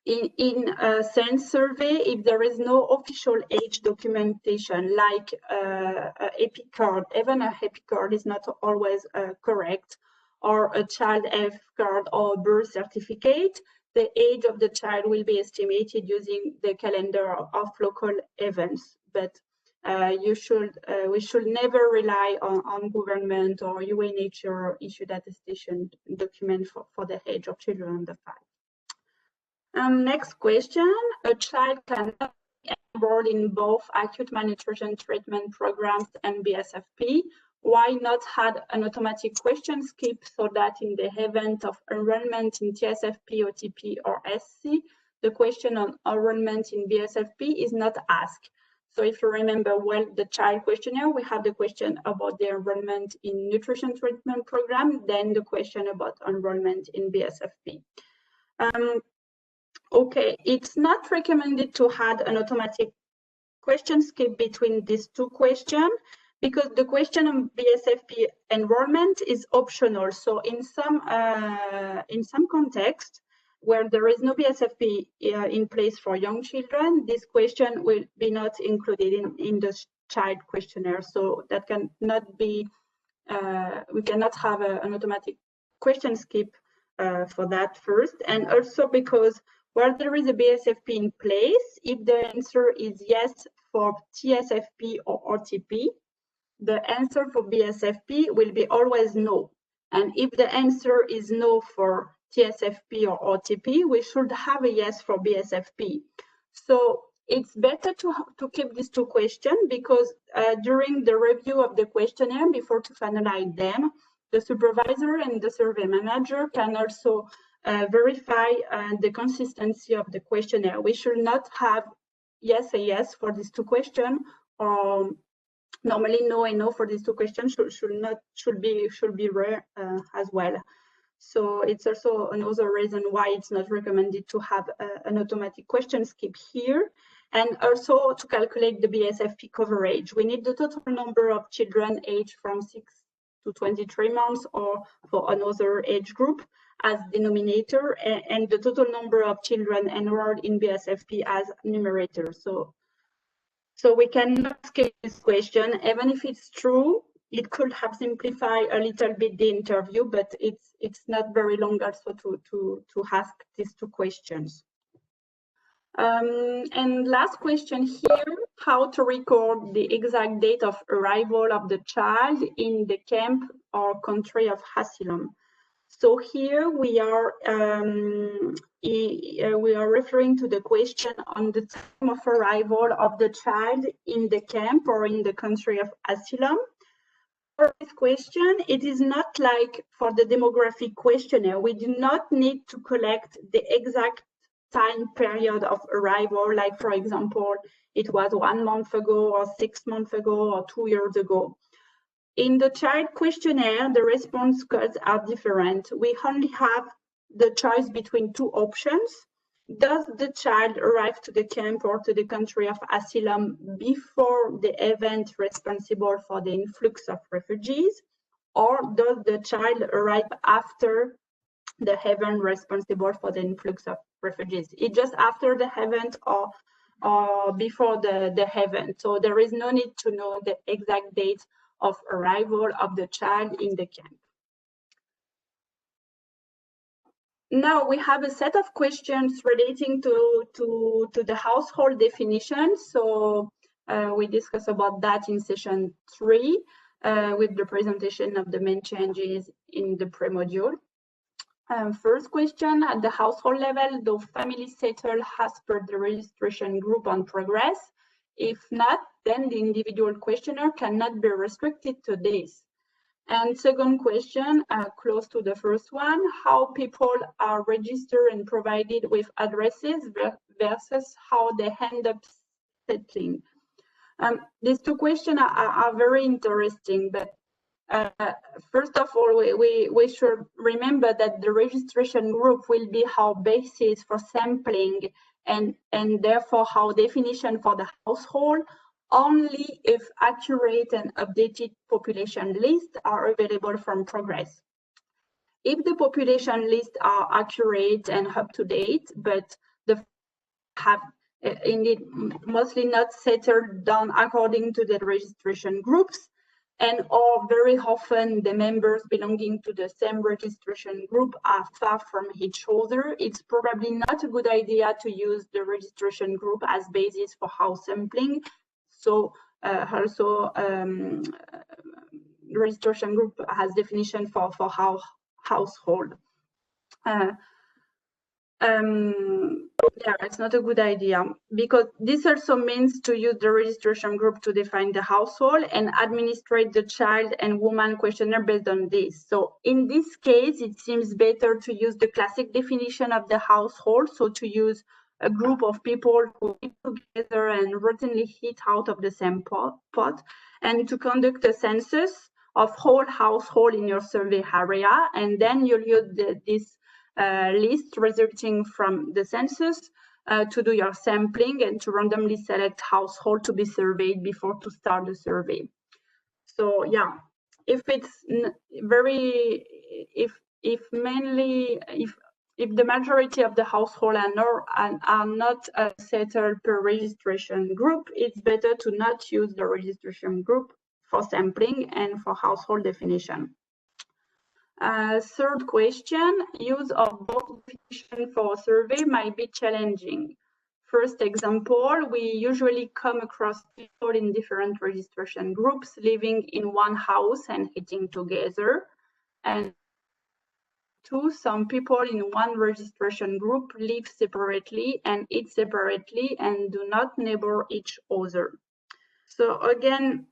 In a SENS survey, if there is no official age documentation like a EPIC card, even a EPIC card is not always correct, or a child health card or birth certificate, the age of the child will be estimated using the calendar of local events. But we should never rely on government or UNHCR issued attestation document for the age of children under 5. Next question, a child cannot be enrolled in both acute malnutrition treatment programs and BSFP. Why not add an automatic question skip so that in the event of enrollment in TSFP, OTP, or SC, the question on enrollment in BSFP is not asked? So if you remember well the child questionnaire, we have the question about the enrollment in nutrition treatment program, then the question about enrollment in BSFP. Okay, it's not recommended to add an automatic question skip between these two questions because the question on BSFP enrollment is optional. So in some context where there is no BSFP in place for young children, this question will be not included in the child questionnaire. So that cannot be, we cannot have an automatic question skip for that first. And also because where there is a BSFP in place, if the answer is yes for TSFP or OTP, the answer for BSFP will be always no. And if the answer is no for TSFP or OTP, we should have a yes for BSFP. So it's better to keep these two questions because during the review of the questionnaire, before to finalize them, the supervisor and the survey manager can also verify the consistency of the questionnaire. We should not have a yes for these two questions, or normally no and no for these two questions should be rare as well. So it's also another reason why it's not recommended to have an automatic question skip here. And also to calculate the BSFP coverage, we need the total number of children aged from 6 to 23 months or for another age group as denominator, and the total number of children enrolled in BSFP as numerator. So we cannot skip this question. Even if it's true, it could have simplified a little bit the interview, but it's not very long also to ask these two questions. And last question here, how to record the exact date of arrival of the child in the camp or country of asylum. So here we are referring to the question on the time of arrival of the child in the camp or in the country of asylum. For this question, it is not like for the demographic questionnaire. We do not need to collect the exact time period of arrival, like for example, it was 1 month ago or 6 months ago or 2 years ago. In the child questionnaire, the response codes are different. We only have the choice between two options. Does the child arrive to the camp or to the country of asylum before the event responsible for the influx of refugees? Or does the child arrive after the event responsible for the influx of refugees? It's just after the event or before the event. So there is no need to know the exact date of arrival of the child in the camp. Now we have a set of questions relating to the household definition. So we discussed about that in session 3 with the presentation of the main changes in the pre-module. First question, at the household level, do families settle as per the registration group on progress? If not, then the individual questionnaire cannot be restricted to this. And second question, close to the first one, how people are registered and provided with addresses versus how they end up settling. These two questions are very interesting, but first of all, we should remember that the registration group will be our basis for sampling and therefore our definition for the household, only if accurate and updated population lists are available from Progress. If the population lists are accurate and up to date, but the have indeed mostly not settled down according to the registration groups, and or very often the members belonging to the same registration group are far from each other, it's probably not a good idea to use the registration group as basis for house sampling. So also registration group has definition for household. Yeah, it's not a good idea because this also means to use the registration group to define the household and administrate the child and woman questionnaire based on this. So in this case, it seems better to use the classic definition of the household. So to use a group of people who live together and routinely hit out of the same pot, and to conduct a census of whole household in your survey area, and then you'll use this list resulting from the census to do your sampling and to randomly select household to be surveyed before to start the survey. So yeah, if it's very, if the majority of the household are not settled per registration group, it's better to not use the registration group for sampling and for household definition. Third question, use of both definition for a survey might be challenging. First example, we usually come across people in different registration groups living in one house and eating together. And two, some people in one registration group live separately and eat separately and do not neighbor each other. So again,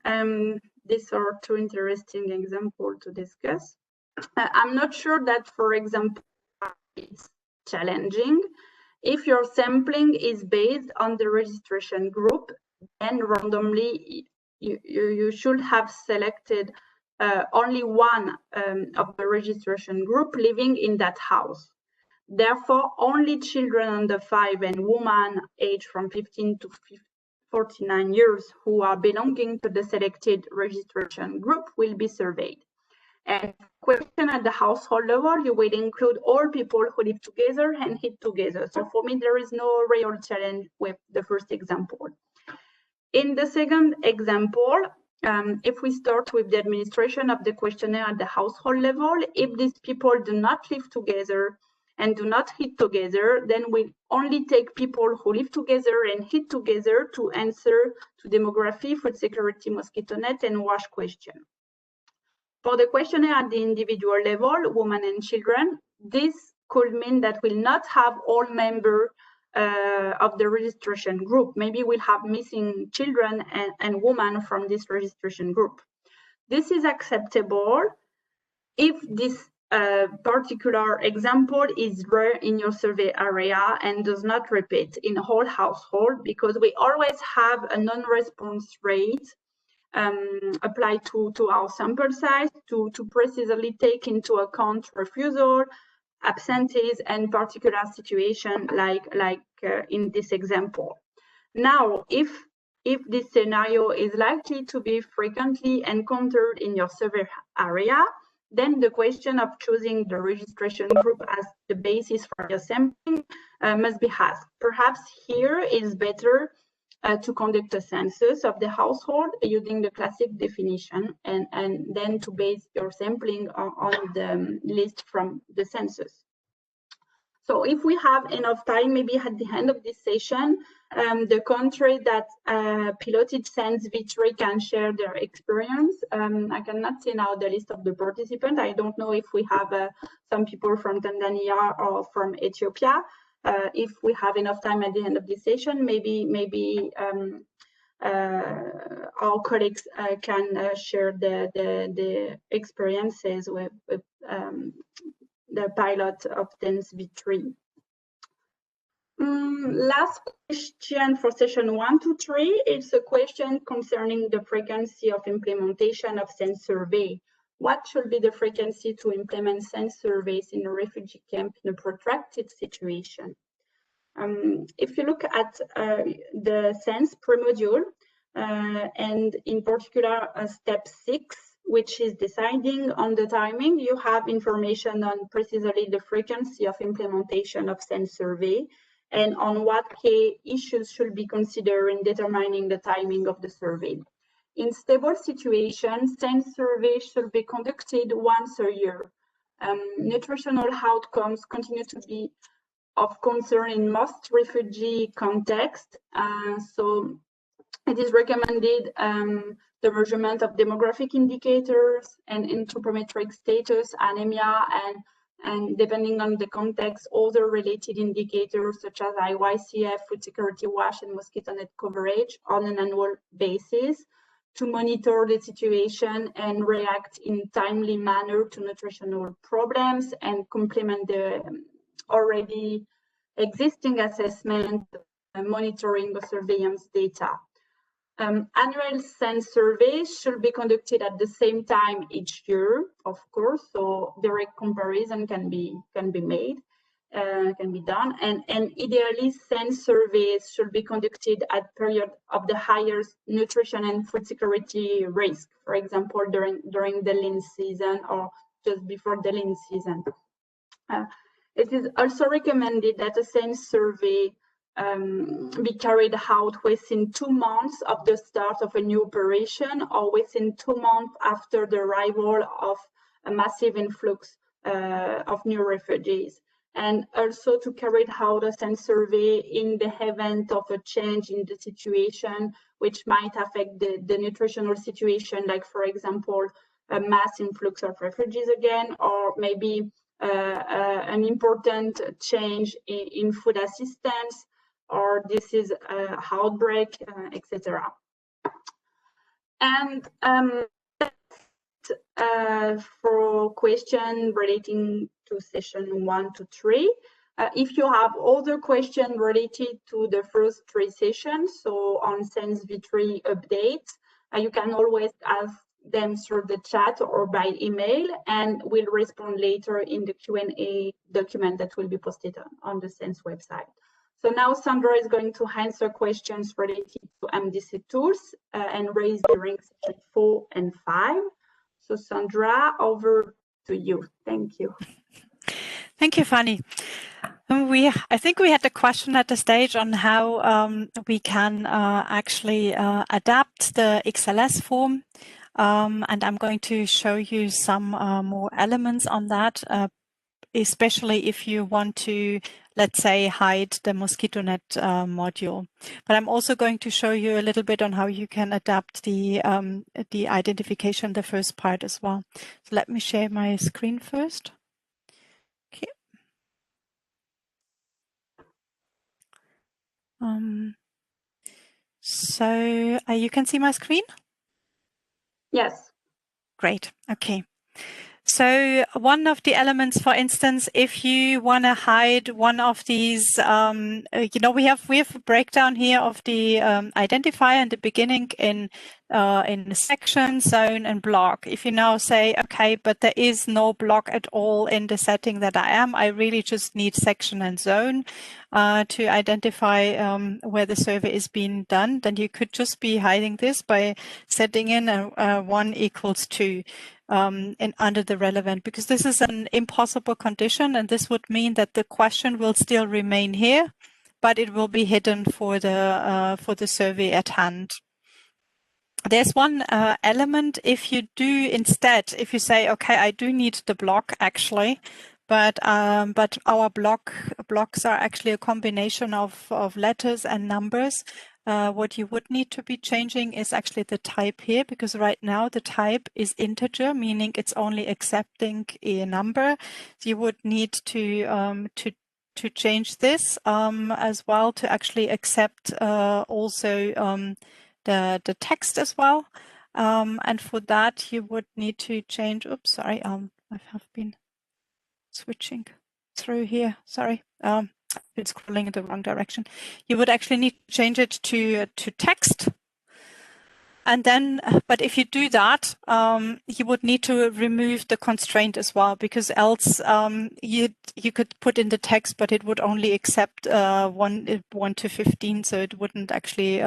these are two interesting examples to discuss. I'm not sure that, for example, it's challenging. If your sampling is based on the registration group, then randomly you should have selected only one of the registration group living in that house. Therefore, only children under 5 and women aged from 15 to 49 years who are belonging to the selected registration group will be surveyed. And question at the household level, you will include all people who live together and eat together. So for me, there is no real challenge with the first example. In the second example, if we start with the administration of the questionnaire at the household level, if these people do not live together and do not eat together, then we'll only take people who live together and eat together to answer to demography, food security, mosquito net, and WASH question. For the questionnaire at the individual level, women and children, this could mean that we'll not have all members of the registration group. Maybe we'll have missing children and women from this registration group. This is acceptable if this particular example is rare in your survey area and does not repeat in whole household, because we always have a non-response rate applied to our sample size to precisely take into account refusal, absentees, and particular situation like in this example. Now, if this scenario is likely to be frequently encountered in your survey area, then the question of choosing the registration group as the basis for your sampling must be asked. Perhaps here it is better to conduct a census of the household using the classic definition, and then to base your sampling on the list from the census. So if we have enough time, maybe at the end of this session, the country that piloted SENS V3 can share their experience. I cannot see now the list of the participants. I don't know if we have some people from Tanzania or from Ethiopia. If we have enough time at the end of this session, maybe our colleagues can share the experiences with the pilot of SENS V3. Last question for session 1 to 3 is a question concerning the frequency of implementation of SENS survey. What should be the frequency to implement SENS surveys in a refugee camp in a protracted situation? If you look at the SENS pre-module, and in particular step 6, which is deciding on the timing, you have information on precisely the frequency of implementation of SENS survey and on what key issues should be considered in determining the timing of the survey. In stable situations, SENS survey should be conducted once a year. Nutritional outcomes continue to be of concern in most refugee contexts, so it is recommended the measurement of demographic indicators and anthropometric status, anemia, and depending on the context, other related indicators such as IYCF, food security wash, and mosquito net coverage on an annual basis to monitor the situation and react in timely manner to nutritional problems and complement the already existing assessment, monitoring or surveillance data. Annual SENS surveys should be conducted at the same time each year, of course, so direct comparison can be made, can be done, and ideally SENS surveys should be conducted at period of the highest nutrition and food security risk, for example, during the lean season or just before the lean season. It is also recommended that a SENS survey be carried out within 2 months of the start of a new operation or within 2 months after the arrival of a massive influx of new refugees, and also to carry out a SENS survey in the event of a change in the situation which might affect the nutritional situation, like for example a mass influx of refugees again, or maybe an important change in food assistance, or this is an outbreak, etc. And for question relating to session 1 to 3, if you have other questions related to the first 3 sessions, so on SENS V3 updates, you can always ask them through the chat or by email, and we'll respond later in the Q&A document that will be posted on the SENS website. So now Sandra is going to answer questions related to MDC tools and raised during session 4 and 5. So Sandra, over to you. Thank you. Thank you, Fanny. I think we had a question at the stage on how we can actually adapt the XLS form. And I'm going to show you some more elements on that, especially if you want to, let's say, hide the mosquito net module. But I'm also going to show you a little bit on how you can adapt the identification, the first part as well. So let me share my screen first. Okay. So you can see my screen? Yes. Great. Okay. So one of the elements, for instance, if you want to hide one of these, we have a breakdown here of the identifier in the beginning in section, zone, and block. If you now say, okay, but there is no block at all in the setting that I really just need section and zone to identify where the survey is being done, then you could just be hiding this by setting in a 1 equals 2. Under the relevant, because this is an impossible condition, and this would mean that the question will still remain here, but it will be hidden for the survey at hand. There's one element if you do instead, if you say, okay, I do need the block actually, but our blocks are actually a combination of letters and numbers. What you would need to be changing is actually the type here, because right now the type is integer, meaning it's only accepting a number. So you would need to change this as well to actually accept also the text as well. And for that you would need to change. Oops, sorry. I have been switching through here. Sorry. It's scrolling in the wrong direction. You would actually need to change it to text. And then, but if you do that, you would need to remove the constraint as well, because else you could put in the text, but it would only accept 1 to 15, so it wouldn't actually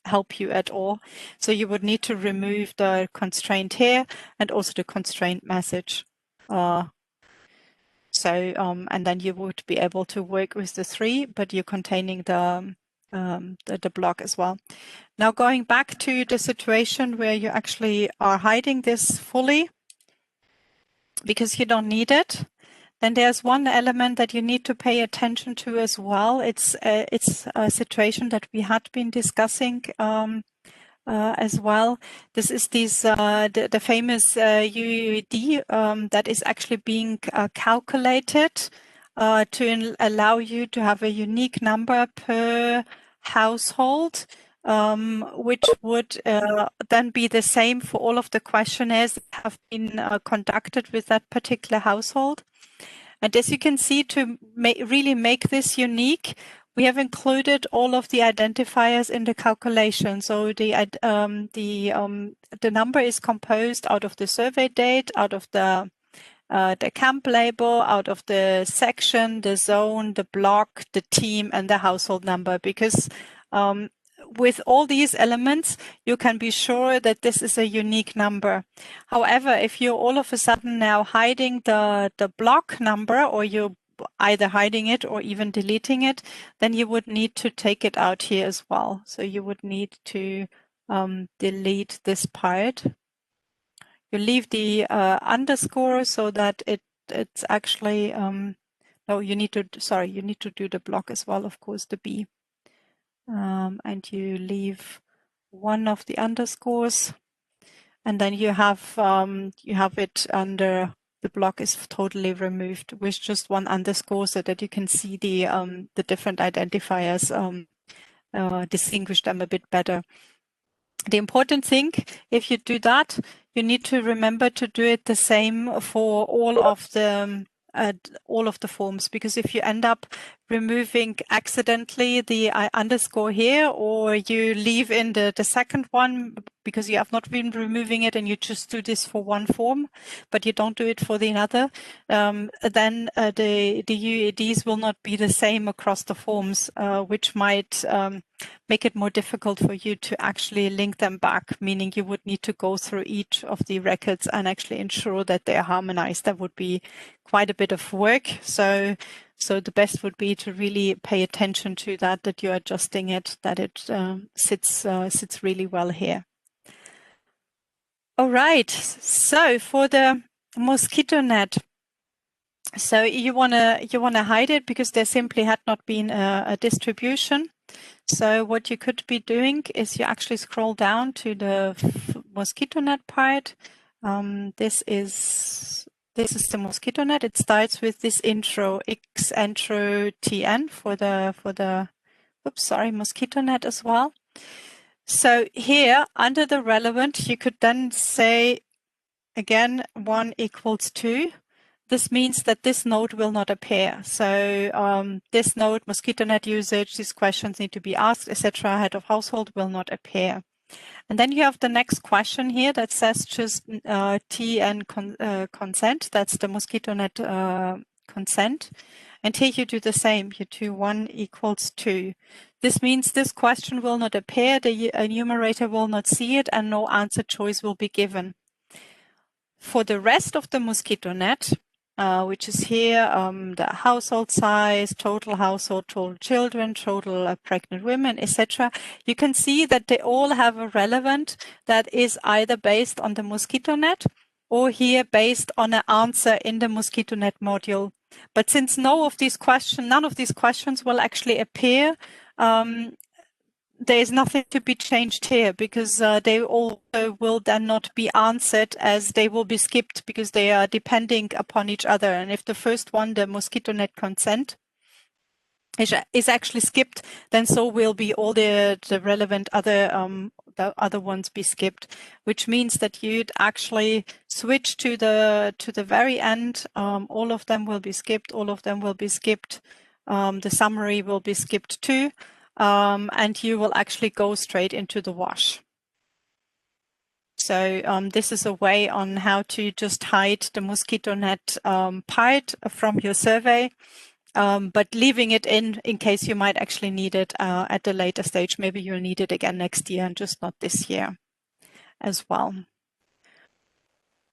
help you at all. So you would need to remove the constraint here and also the constraint message. And then you would be able to work with the 3, but you're containing the block as well. Now going back to the situation where you actually are hiding this fully because you don't need it, then there's one element that you need to pay attention to as well. It's a situation that we had been discussing as well. This is the famous UUD that is actually being calculated to allow you to have a unique number per household, which would then be the same for all of the questionnaires that have been conducted with that particular household. And as you can see, to really make this unique, we have included all of the identifiers in the calculation. So the number is composed out of the survey date, out of the camp label, out of the section, the zone, the block, the team, and the household number. Because with all these elements, you can be sure that this is a unique number. However, if you're all of a sudden now hiding the block number, or you're either hiding it or even deleting it, then you would need to take it out here as well. So you would need to delete this part. You leave the underscore so that it's actually no, you need to do the block as well, of course, the B. And you leave one of the underscores, and then you have it under the block is totally removed with just one underscore, so that you can see the different identifiers, distinguish them a bit better. The important thing, if you do that, you need to remember to do it the same for all of the forms, because if you end up removing accidentally the underscore here, or you leave in the second one because you have not been removing it and you just do this for one form, but you don't do it for the other, then the UEDs will not be the same across the forms, which might make it more difficult for you to actually link them back, meaning you would need to go through each of the records and actually ensure that they're harmonized. That would be quite a bit of work. So the best would be to really pay attention to that you're adjusting it, that it sits really well here. All right, so for the mosquito net, so you wanna hide it because there simply had not been a distribution. So what you could be doing is you actually scroll down to the mosquito net part. This is the mosquito net. It starts with this intro, X intro TN for the mosquito net as well. So here under the relevant, you could then say again, 1 equals 2. This means that this node will not appear. So this node, mosquito net usage, these questions need to be asked, etc. Head of household will not appear. And then you have the next question here that says just T and consent. That's the mosquito net consent. And here you do the same. You do 1 equals 2. This means this question will not appear, the enumerator will not see it, and no answer choice will be given. For the rest of the mosquito net, which is here, the household size, total household, total children, total pregnant women, etc. You can see that they all have a relevant that is either based on the mosquito net or here based on an answer in the mosquito net module. But since none of these questions will actually appear, there is nothing to be changed here because they also will then not be answered as they will be skipped because they are depending upon each other. And if the first one, the mosquito net consent, is actually skipped, then so will be all the relevant the other ones be skipped, which means that you'd actually switch to the very end. All of them will be skipped. All of them will be skipped. The summary will be skipped too. And you will actually go straight into the wash. So this is a way on how to just hide the mosquito net part from your survey, but leaving it in case you might actually need it at a later stage. Maybe you'll need it again next year and just not this year as well.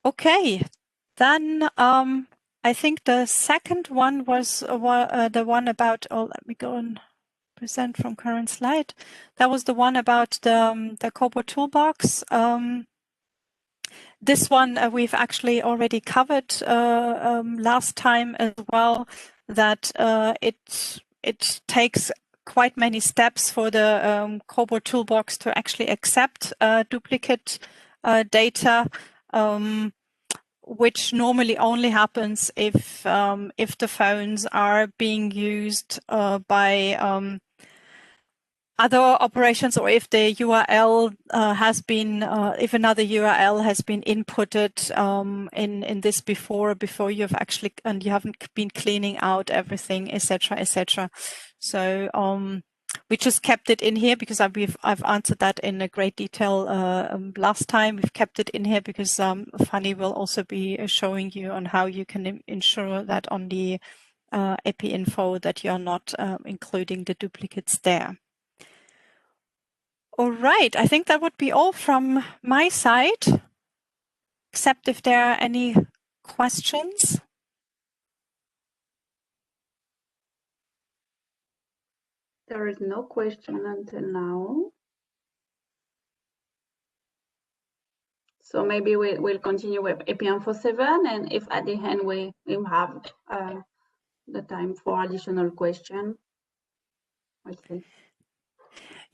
Okay, then I think the second one was the one about, let me go and present from current slide. That was the one about the COBOL toolbox. This one we've actually already covered last time as well, that it takes quite many steps for the COBOL toolbox to actually accept duplicate data, which normally only happens if the phones are being used by other operations, or if the URL has been, if another URL has been inputted in this before you've actually, and you haven't been cleaning out everything, etc., etc. So we just kept it in here because I've answered that in a great detail last time. We've kept it in here because Fanny will also be showing you on how you can ensure that on the EPI info that you're not including the duplicates there. All right, I think that would be all from my side, except if there are any questions. There is no question until now. So maybe we'll continue with EPI Info 7, and if at the end we have the time for additional question, we'll see.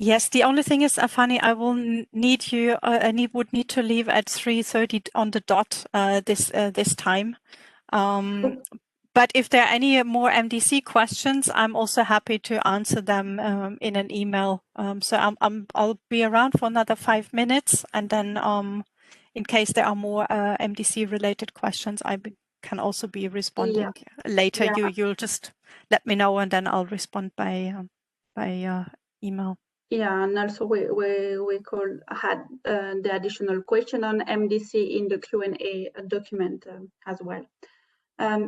Yes, the only thing is, Fanny, I will need you. I would need to leave at 3:30 on the dot this time. But if there are any more MDC questions, I'm also happy to answer them in an email. So I'll be around for another 5 minutes, and then in case there are more MDC related questions, I can also be responding later. Yeah. You'll just let me know, and then I'll respond by email. Yeah, and also we had the additional question on MDC in the Q&A document as well.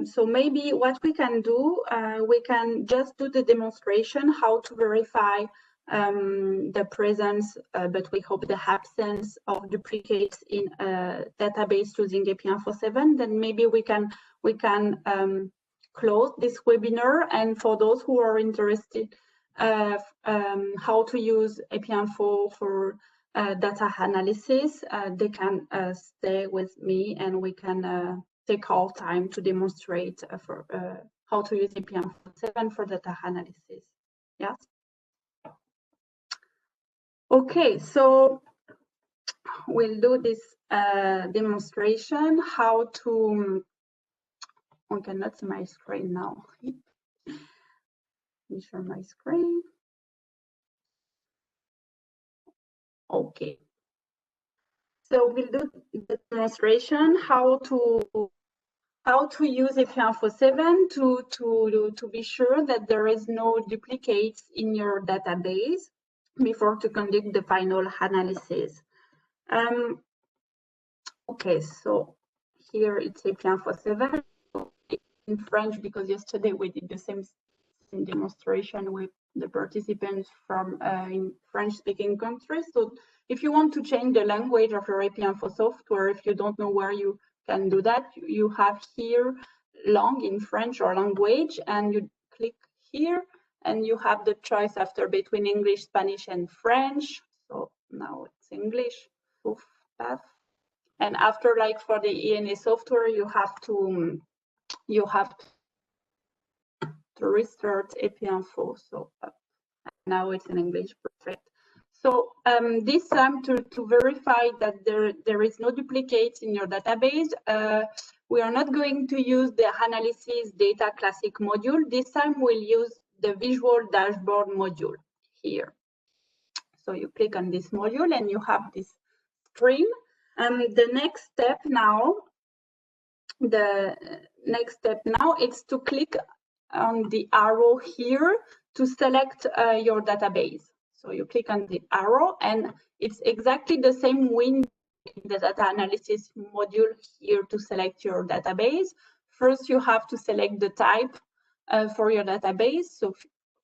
So maybe what we can do, we can just do the demonstration how to verify the presence, but we hope the absence of duplicates in a database using EPI Info 7. Then maybe we can close this webinar, and for those who are interested how to use EPI Info for data analysis, they can stay with me, and we can take our time to demonstrate for how to use EPI Info 7 for data analysis. Yes. Okay, so we'll do this demonstration how to. I cannot see my screen now. Let me share my screen. Okay. So we'll do the demonstration how to use AP147 to be sure that there is no duplicates in your database before to conduct the final analysis. Okay, so here it's AP147 in French because yesterday we did the same demonstration with the participants from in French-speaking countries. So if you want to change the language of your AP1 software, if you don't know where you can do that, you have here lang in French or language, and you click here, and you have the choice after between English, Spanish, and French. So now it's English. And after, like for the ENA software, you have to restart AP1. So now it's in English, perfect. So this time to verify that there is no duplicates in your database, we are not going to use the analysis data classic module. This time we'll use the visual dashboard module here. So you click on this module and you have this screen. The next step now is to click on the arrow here to select your database. So you click on the arrow, and it's exactly the same window in the data analysis module here to select your database. First, you have to select the type for your database. So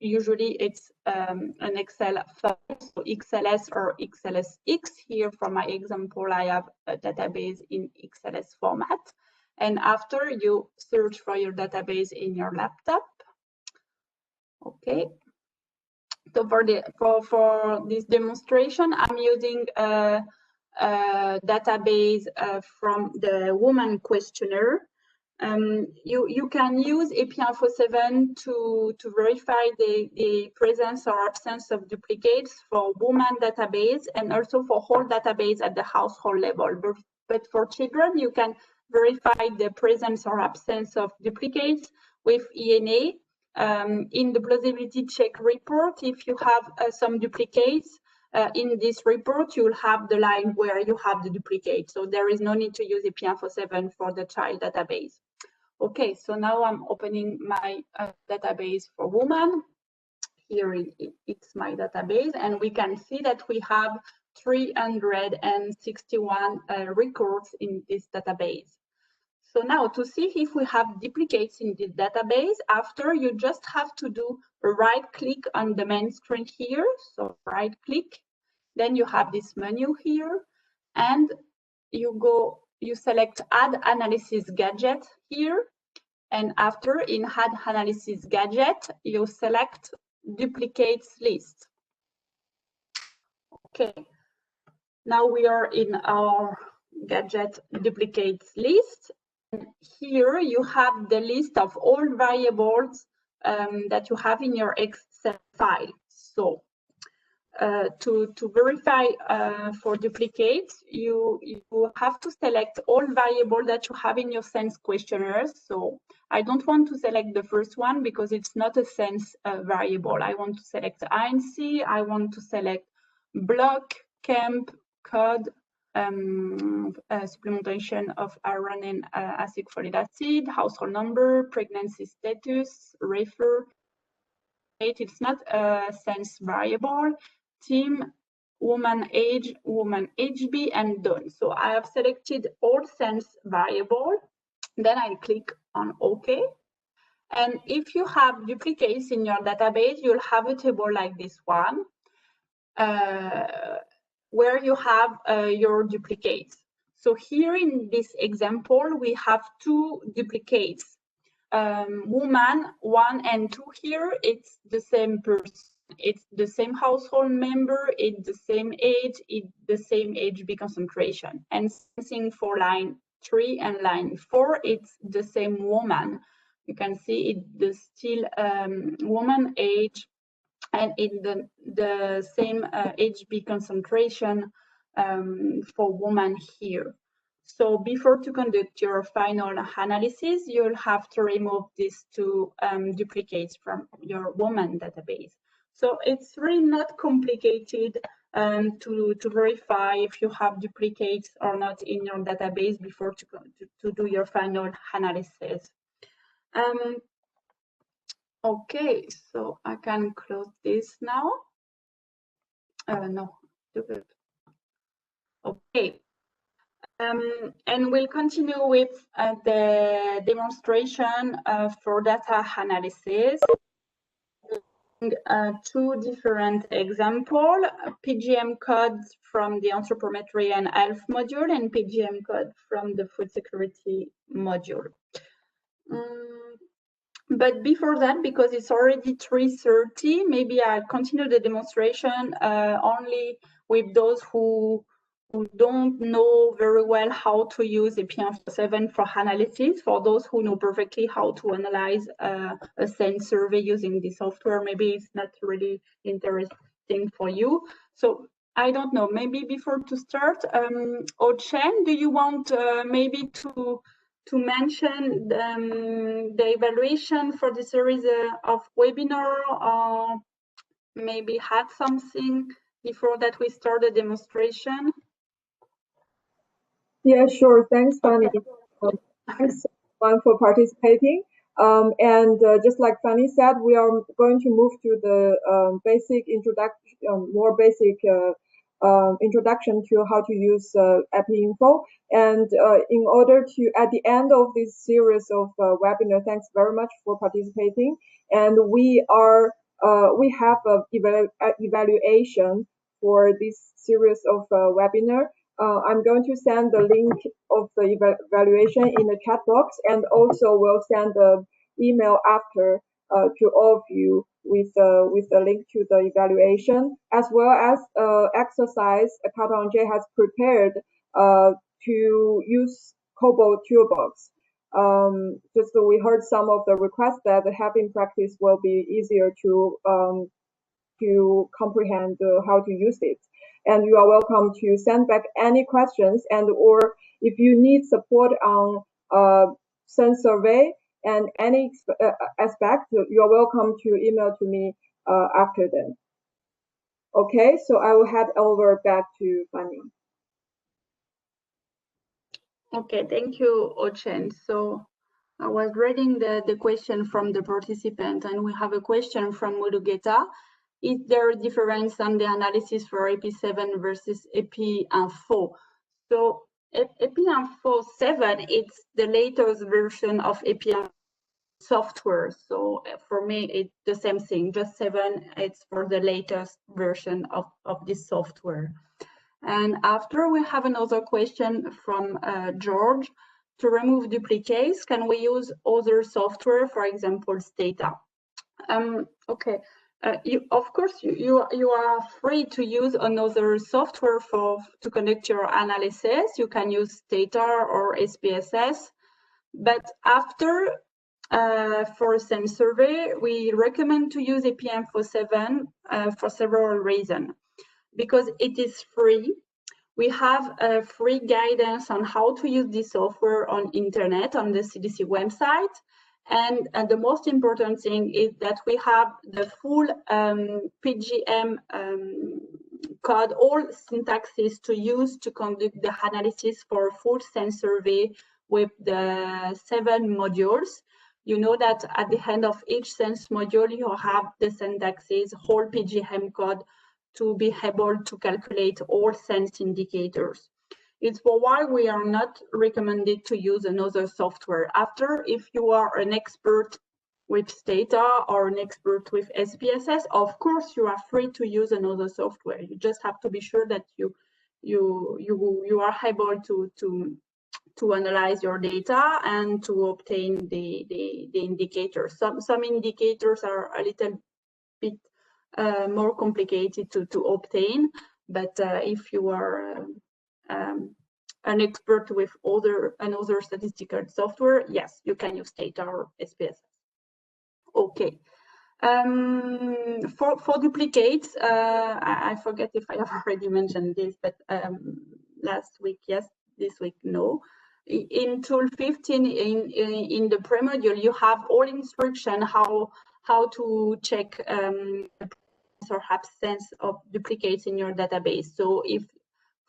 usually it's an Excel file, so XLS or XLSX. Here for my example, I have a database in XLS format. And after you search for your database in your laptop. Okay. So for this demonstration, I'm using a database from the woman questionnaire. You can use AP147 to verify the presence or absence of duplicates for woman database and also for whole database at the household level. But for children, you can verify the presence or absence of duplicates with ENA. In the plausibility check report, if you have some duplicates in this report, you'll have the line where you have the duplicate. So there is no need to use AP147 for the child database. Okay, so now I'm opening my database for women. Here it's my database, and we can see that we have 361 records in this database. So now to see if we have duplicates in the database, after you just have to do a right click on the main screen here. So right click, then you have this menu here, and you select add analysis gadget here. And after in add analysis gadget, you select duplicates list. Okay, now we are in our gadget duplicates list. Here you have the list of all variables that you have in your Excel file. So to verify for duplicates, you have to select all variables that you have in your SENS questionnaires. So I don't want to select the first one because it's not a SENS variable. I want to select ANC, I want to select block, camp, code, supplementation of iron and acetylfolic acid, household number, pregnancy status, refer. It's not a SENS variable. Team, woman age, woman HB, and done. So I have selected all SENS variable. Then I click on OK. And if you have duplicates in your database, you'll have a table like this one, where you have your duplicates. So here in this example, we have two duplicates. Woman 1 and 2 here, it's the same person. It's the same household member, it's the same age, it's the same HB concentration. And same for line 3 and line 4, it's the same woman. You can see it's the still woman age, and it's the same HB concentration for woman here. So before to conduct your final analysis, you'll have to remove these two duplicates from your woman database. So it's really not complicated to verify if you have duplicates or not in your database before to do your final analysis. Okay, so I can close this now. No. Okay. And we'll continue with the demonstration for data analysis. Two different examples, PGM codes from the anthropometry and health module and PGM code from the food security module. But before that, because it's already 3:30, maybe I'll continue the demonstration only with those who don't know very well how to use AP147 for analysis. For those who know perfectly how to analyze a SENS survey using the software, maybe it's not really interesting for you. So I don't know, maybe before to start, Ochen, do you want maybe to mention the evaluation for the series of webinar, or maybe had something before that we start the demonstration? Yeah, sure. Thanks, Fanny. Thanks everyone for participating. Just like Fanny said, we are going to move to the basic introduction, more basic introduction to how to use EpiInfo. And in order to, at the end of this series of webinar, thanks very much for participating. And we have a evaluation for this series of webinar. I'm going to send the link of the evaluation in the chat box, and also we'll send the email after to all of you with the link to the evaluation, as well as exercise Carton J has prepared to use COBOL toolbox. Just so we heard some of the requests that having practice will be easier to comprehend how to use it. And you are welcome to send back any questions, and or if you need support on SENS survey and any aspect, you are welcome to email to me after then. Okay, so I will head over back to Fanny. Okay, thank you, Ochen. So I was reading the question from the participant, and we have a question from Mulugeta. Is there a difference on the analysis for AP7 versus AP4? So AP4.7, it's the latest version of AP software. So for me, it's the same thing, just 7, it's for the latest version of this software. And after, we have another question from George. To remove duplicates, can we use other software, for example, Stata? Okay. Of course, you are free to use another software to conduct your analysis. You can use Stata or SPSS, but after for a SENS survey, we recommend to use AP147 for several reasons. Because it is free, we have a free guidance on how to use this software on internet on the CDC website. And the most important thing is that we have the full PGM code, all syntaxes to use to conduct the analysis for a full SENS survey with the 7 modules. You know that at the end of each SENS module, you have the syntaxes, whole PGM code to be able to calculate all SENS indicators. It's for why we are not recommended to use another software. After, if you are an expert with Stata or an expert with SPSS, of course you are free to use another software. You just have to be sure that you are able to analyze your data and to obtain the indicators. Some indicators are a little bit more complicated to obtain, but if you are an expert with another statistical software, yes, you can use Stata or SPSS. Okay. For duplicates, I forget if I have already mentioned this, but last week, yes, this week, no. In tool 15, in the pre-module, you have all instruction how to check or absence of duplicates in your database. So if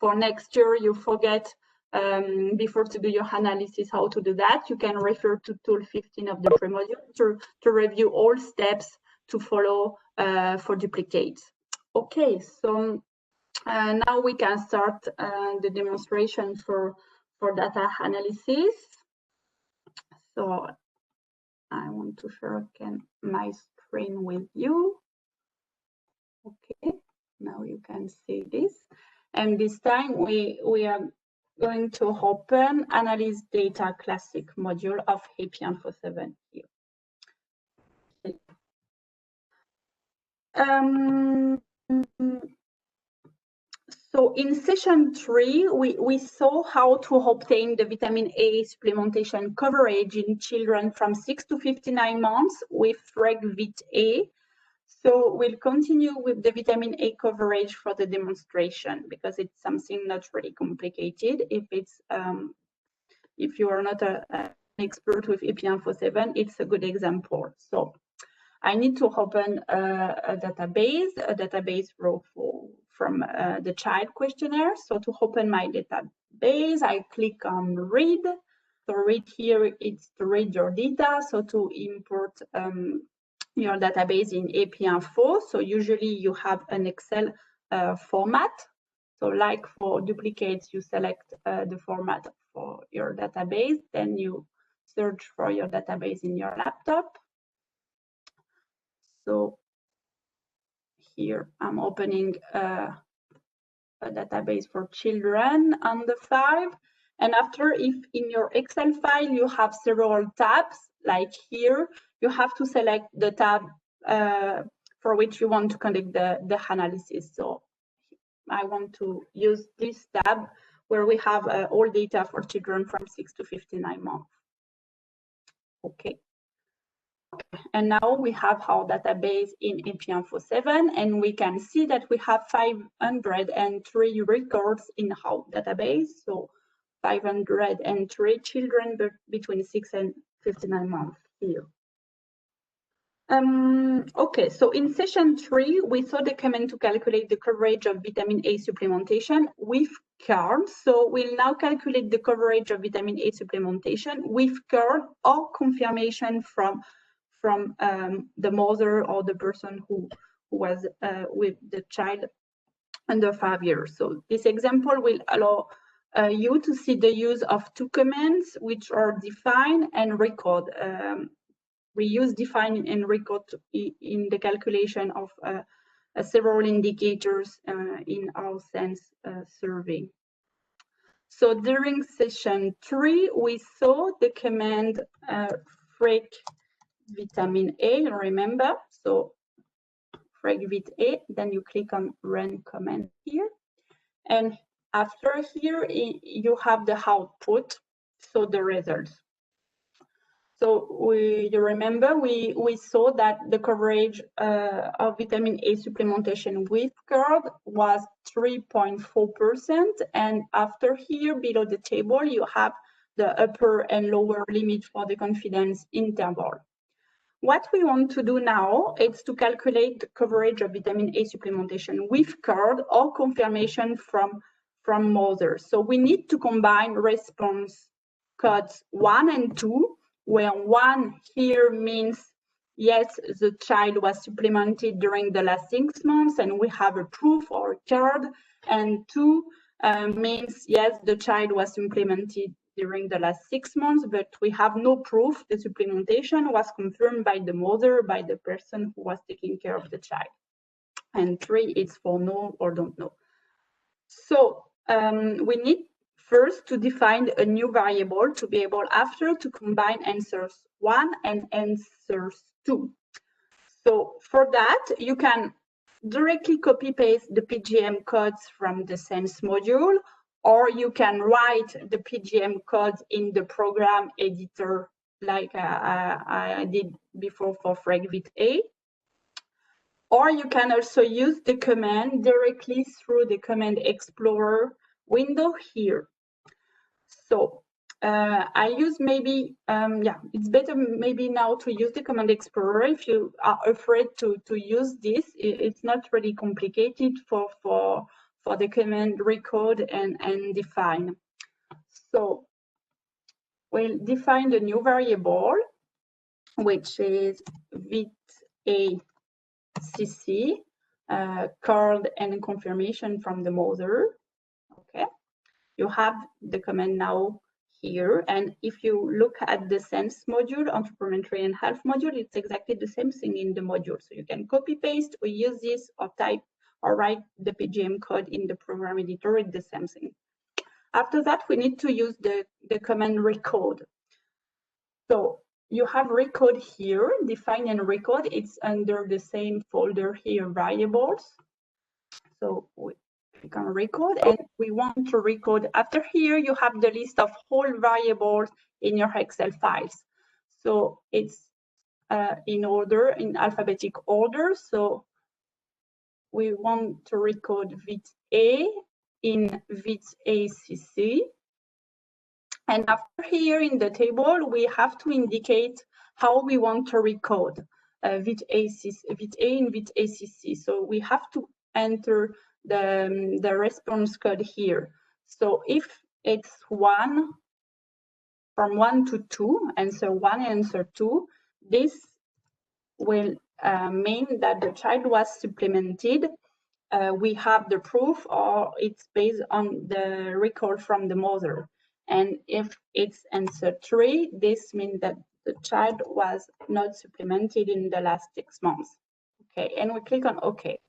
for next year you forget before to do your analysis how to do that, you can refer to tool 15 of the pre-module to review all steps to follow for duplicates. Okay, so now we can start the demonstration for data analysis. So I want to share again my screen with you. Okay, now you can see this. And this time we are going to open Analyze Data Classic module of AP147 here. So in session 3, we saw how to obtain the vitamin A supplementation coverage in children from 6 to 59 months with FregVit-A. So we'll continue with the vitamin A coverage for the demonstration because it's something not really complicated. If you are not an expert with AP147, it's a good example. So I need to open a database row from the child questionnaire. So to open my database, I click on read. So read here, it's to read your data. So to import your database in AP Info. So usually you have an Excel format. So like for duplicates, you select the format for your database. Then you search for your database in your laptop. So here I'm opening a database for children under 5. And after, if in your Excel file you have several tabs, like here, you have to select the tab for which you want to conduct the analysis. So I want to use this tab where we have all data for children from 6 to 59 months. Okay. And now we have our database in AP147, and we can see that we have 503 records in our database. So 503 children between 6 and 59 months here. Okay, so in session 3, we saw the command to calculate the coverage of vitamin A supplementation with card. So we'll now calculate the coverage of vitamin A supplementation with card or confirmation from the mother or the person who was with the child under 5 years. So this example will allow you to see the use of 2 commands which are define and record. We use define and record in the calculation of several indicators in our SENS survey. So during session 3, we saw the command FregVitamin-A, remember? So FregVit-A, then you click on run command here. And after here, you have the output, so the results. So you remember we saw that the coverage of vitamin A supplementation with card was 3.4%, and after here below the table you have the upper and lower limit for the confidence interval. What we want to do now is to calculate the coverage of vitamin A supplementation with card or confirmation from mothers. So we need to combine response codes 1 and 2. Where 1 here means, yes, the child was supplemented during the last 6 months and we have a proof or a card, and 2 means, yes, the child was supplemented during the last 6 months, but we have no proof the supplementation was confirmed by the mother, by the person who was taking care of the child. And 3 is for no or don't know. So we need first to define a new variable to be able after to combine answers 1 and answers 2. So for that, you can directly copy paste the PGM codes from the SENS module, or you can write the PGM codes in the program editor like I did before for FregVit-A. Or you can also use the command directly through the Command Explorer window here. So I use maybe, it's better maybe now to use the Command Explorer if you are afraid to use this. It's not really complicated for the command record and define. So we'll define the new variable, which is VIT-ACC, called and confirmation from the mother. Okay, you have the command now here, and if you look at the SENS module, entrepreneurial and health module, it's exactly the same thing in the module. So you can copy paste or use this or type or write the PGM code in the program editor. It's the same thing. After that, we need to use the command recode. So you have recode here, define and recode. It's under the same folder here, variables. So we click on record, and we want to record. After here, you have the list of whole variables in your Excel files. So it's in order, in alphabetic order. So we want to record VIT-A in VIT-ACC. And after here in the table, we have to indicate how we want to record VIT-A in VIT-ACC. So we have to enter the response code here. So if it's 1, from 1 to 2, answer 1, answer 2, this will mean that the child was supplemented. We have the proof, or it's based on the record from the mother. And if it's answer 3, this means that the child was not supplemented in the last 6 months. Okay, and we click on OK.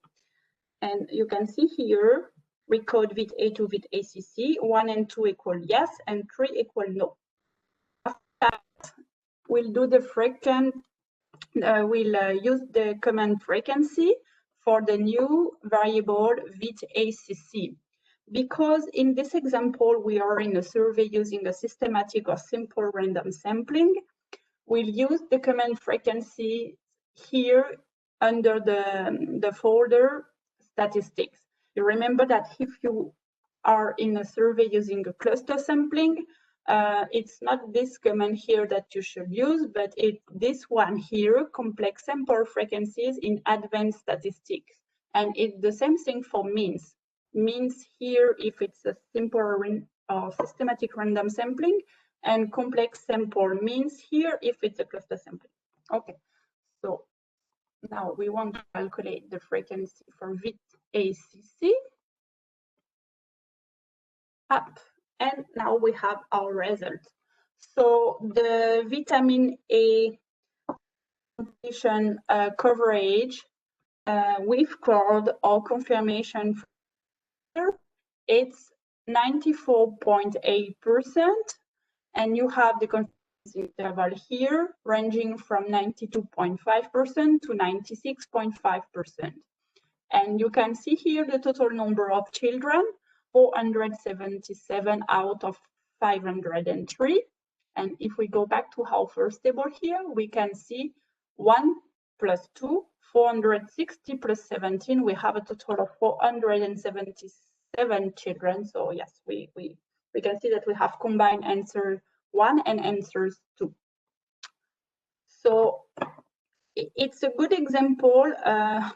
And you can see here, record VIT-A to VIT-ACC, 1 and 2 equal yes, and 3 equal no. After that, we'll do the frequency, we'll use the command frequency for the new variable VIT-ACC. Because in this example, we are in a survey using a systematic or simple random sampling, we'll use the command frequency here under the folder statistics. You remember that if you are in a survey using a cluster sampling, it's not this command here that you should use, but it's this one here, complex sample frequencies in advanced statistics. And it's the same thing for means. Means here if it's a simple or systematic random sampling, and complex sample means here if it's a cluster sampling. Okay, so now we want to calculate the frequency for VIT-ACC. Up, and now we have our result. So the vitamin A coverage with cord or confirmation, it's 94.8%, and you have the confidence interval here ranging from 92.5% to 96.5%. And you can see here the total number of children, 477 out of 503. And if we go back to our first table here, we can see 1 plus 2, 460 plus 17, we have a total of 477 children. So yes, we can see that we have combined answer 1 and answers 2. So it's a good example.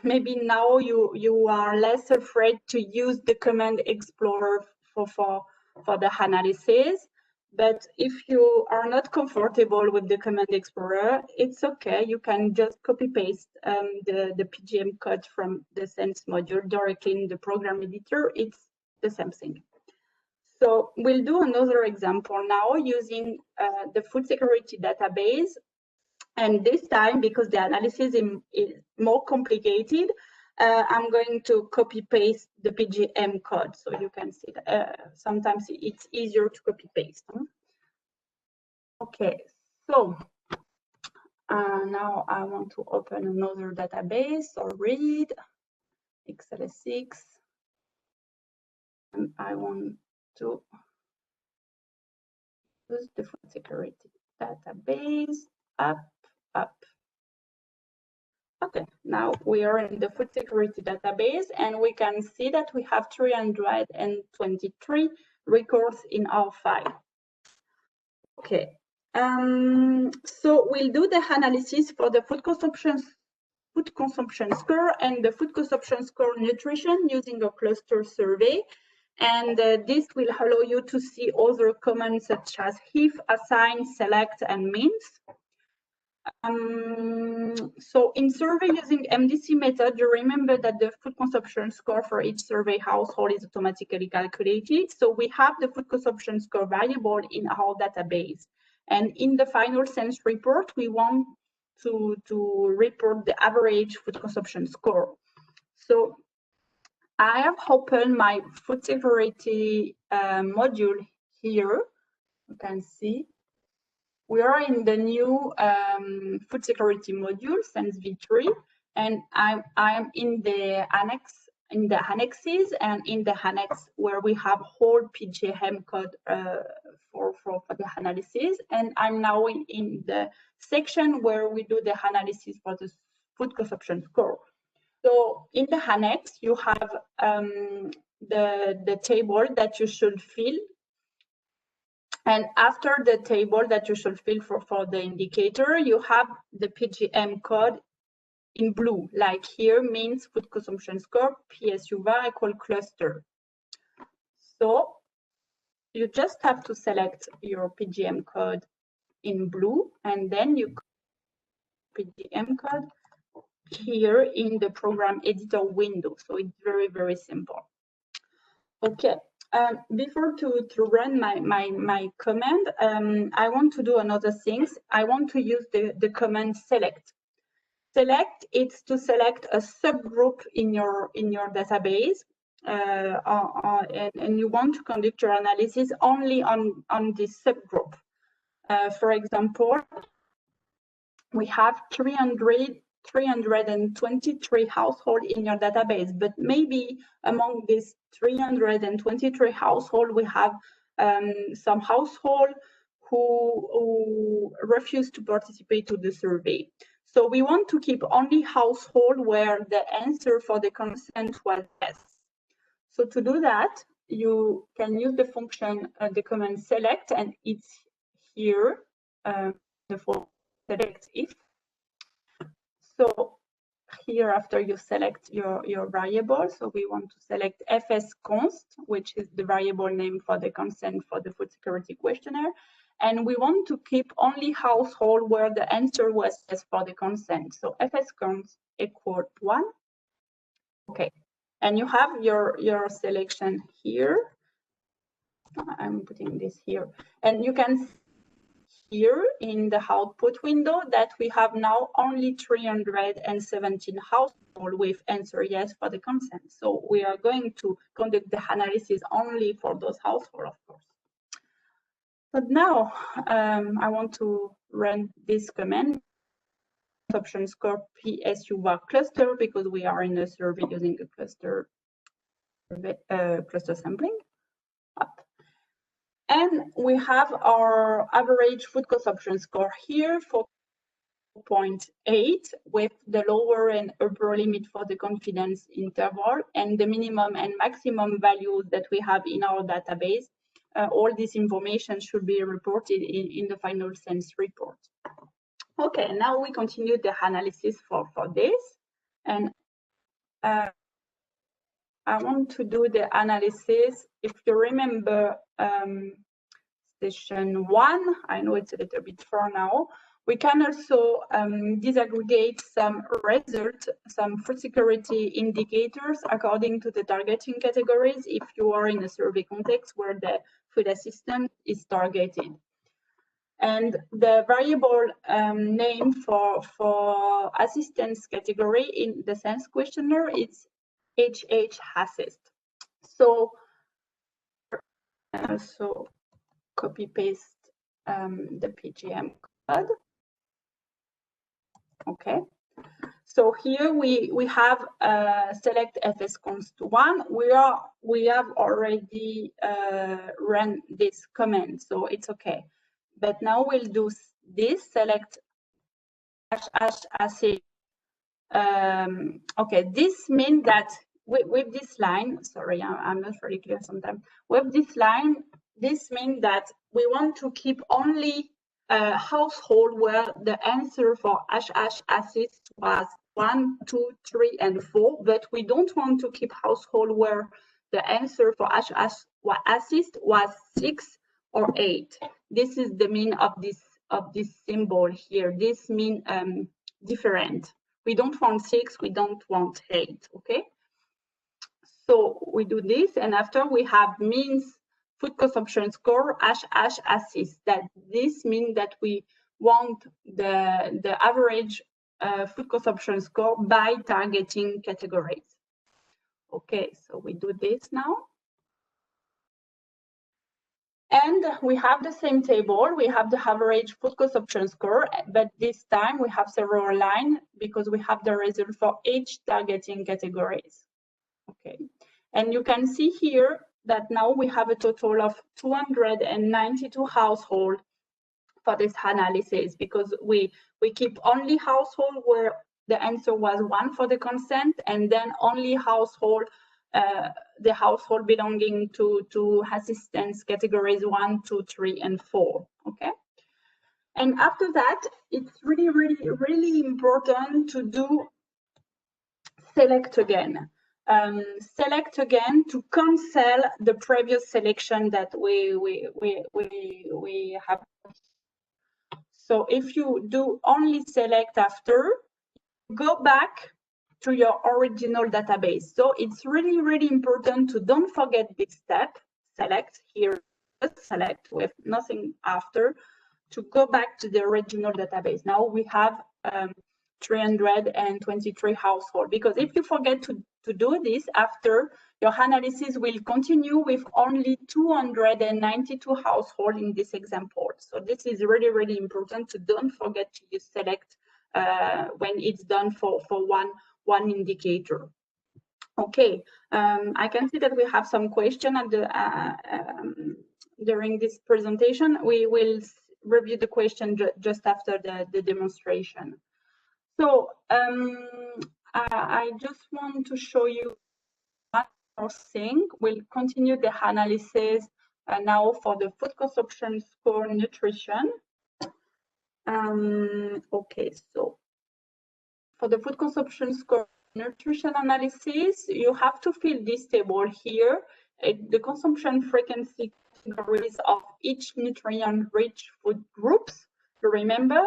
Maybe now you are less afraid to use the Command Explorer for the analysis. But if you are not comfortable with the Command Explorer, it's okay. You can just copy paste the PGM code from the SENS module directly in the program editor. It's the same thing. So we'll do another example now using the food security database. And this time, because the analysis is more complicated, I'm going to copy paste the PGM code. So you can see that sometimes it's easier to copy paste. Okay, so now I want to open another database or read XLS6. And I want to use the food security database up. Okay, now we are in the food security database, and we can see that we have 323 records in our file. Okay. So we'll do the analysis for the food consumption score and the food consumption score nutrition using a cluster survey. And this will allow you to see other commands such as if, assign, select, and means. So in survey using MDC method, you remember that the food consumption score for each survey household is automatically calculated. So we have the food consumption score variable in our database. And in the final SENS report, we want to report the average food consumption score. So I have opened my food security module here. You can see we are in the new food security module, SENS v3, and I'm in the annexes, and in the annex where we have whole PGM code for the analysis, and I'm now in the section where we do the analysis for the food consumption score. So in the annex, you have the table that you should fill. And after the table that you should fill for the indicator, you have the PGM code in blue, like here means food consumption score, PSUVA equal cluster. So you just have to select your PGM code in blue, and then you PGM code here in the program editor window. So it's very, very simple. Okay. Before to run my command, I want to do another things. I want to use the command select. Select, it's to select a subgroup in your database, and you want to conduct your analysis only on this subgroup. For example, we have 323 households in your database, but maybe among these 323 households, we have some households who refuse to participate to the survey. So we want to keep only household where the answer for the consent was yes. So to do that, you can use the function, the command select, and it's here, the function select if. So here, after you select your variable, so we want to select fsconst, which is the variable name for the consent for the food security questionnaire. And we want to keep only household where the answer was yes for the consent. So fsconst equal 1. Okay. And you have your selection here. I'm putting this here. And you can see here in the output window that we have now only 317 households with answer yes for the consent. So we are going to conduct the analysis only for those households, of course. But now I want to run this command, option score PSUVA cluster, because we are in a survey using a cluster sampling. And we have our average food consumption score here for 4.8 with the lower and upper limit for the confidence interval and the minimum and maximum values that we have in our database. All this information should be reported in the final SENS report. Okay, now we continue the analysis for this. And I want to do the analysis. If you remember session 1, I know it's a little bit far now, we can also disaggregate some results, some food security indicators according to the targeting categories if you are in a survey context where the food assistant is targeted. And the variable name for assistance category in the SENS questionnaire is HH assist. So also copy paste the PGM code. Okay. So here we have select fsconst 1. We have already run this command, so it's okay. But now we'll do this select #assay. Okay, this means that with this line, sorry, I'm not very clear sometimes. With this line, this means that we want to keep only a household where the answer for assist was 1, 2, 3, and 4, but we don't want to keep household where the answer for assist was 6 or 8. This is the mean of this symbol here. This mean different. We don't want 6, we don't want 8, okay? So we do this, and after we have means food consumption score assist. That this means that we want the average food consumption score by targeting categories. Okay, so we do this now. And we have the same table. We have the average food consumption score, but this time we have several lines because we have the result for each targeting categories. Okay, and you can see here that now we have a total of 292 households for this analysis, because we keep only household where the answer was 1 for the consent, and then only household the household belonging to assistance categories 1, 2, 3, and 4. Okay, and after that, it's really important to do select again. Select again to cancel the previous selection that we have. So if you do only select after, go back to your original database. So it's really important to don't forget this step. Select here, select with nothing after, to go back to the original database. Now we have 323 households, because if you forget to do this after, your analysis will continue with only 292 households in this example. So this is really important to don't forget to use select when it's done for one indicator. Okay, I can see that we have some question at the during this presentation. We will review the question just after the demonstration. So I just want to show you one more thing. We'll continue the analysis now for the food consumption score nutrition. Okay, so for the food consumption score nutrition analysis, you have to fill this table here, the consumption frequency categories of each nutrient-rich food groups. You remember,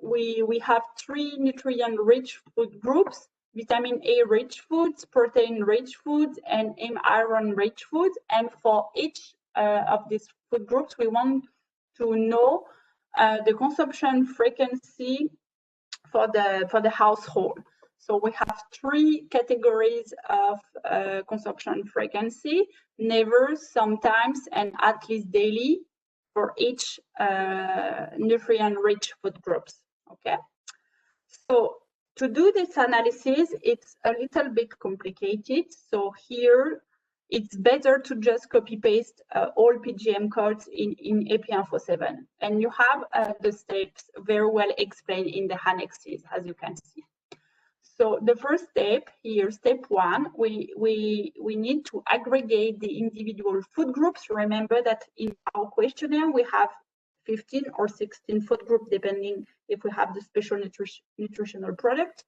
we have 3 nutrient-rich food groups: vitamin A-rich foods, protein-rich foods, and iron-rich foods. And for each of these food groups, we want to know the consumption frequency for the household. So we have 3 categories of consumption frequency: never, sometimes, and at least daily for each nutrient-rich food groups. Okay. So to do this analysis, it's a little bit complicated. So here, it's better to just copy-paste all PGM codes in AP-Info7. And you have the steps very well explained in the annexes, as you can see. So the first step here, step 1, we need to aggregate the individual food groups. Remember that in our questionnaire, we have 15 or 16 food groups, depending if we have the special nutritional product.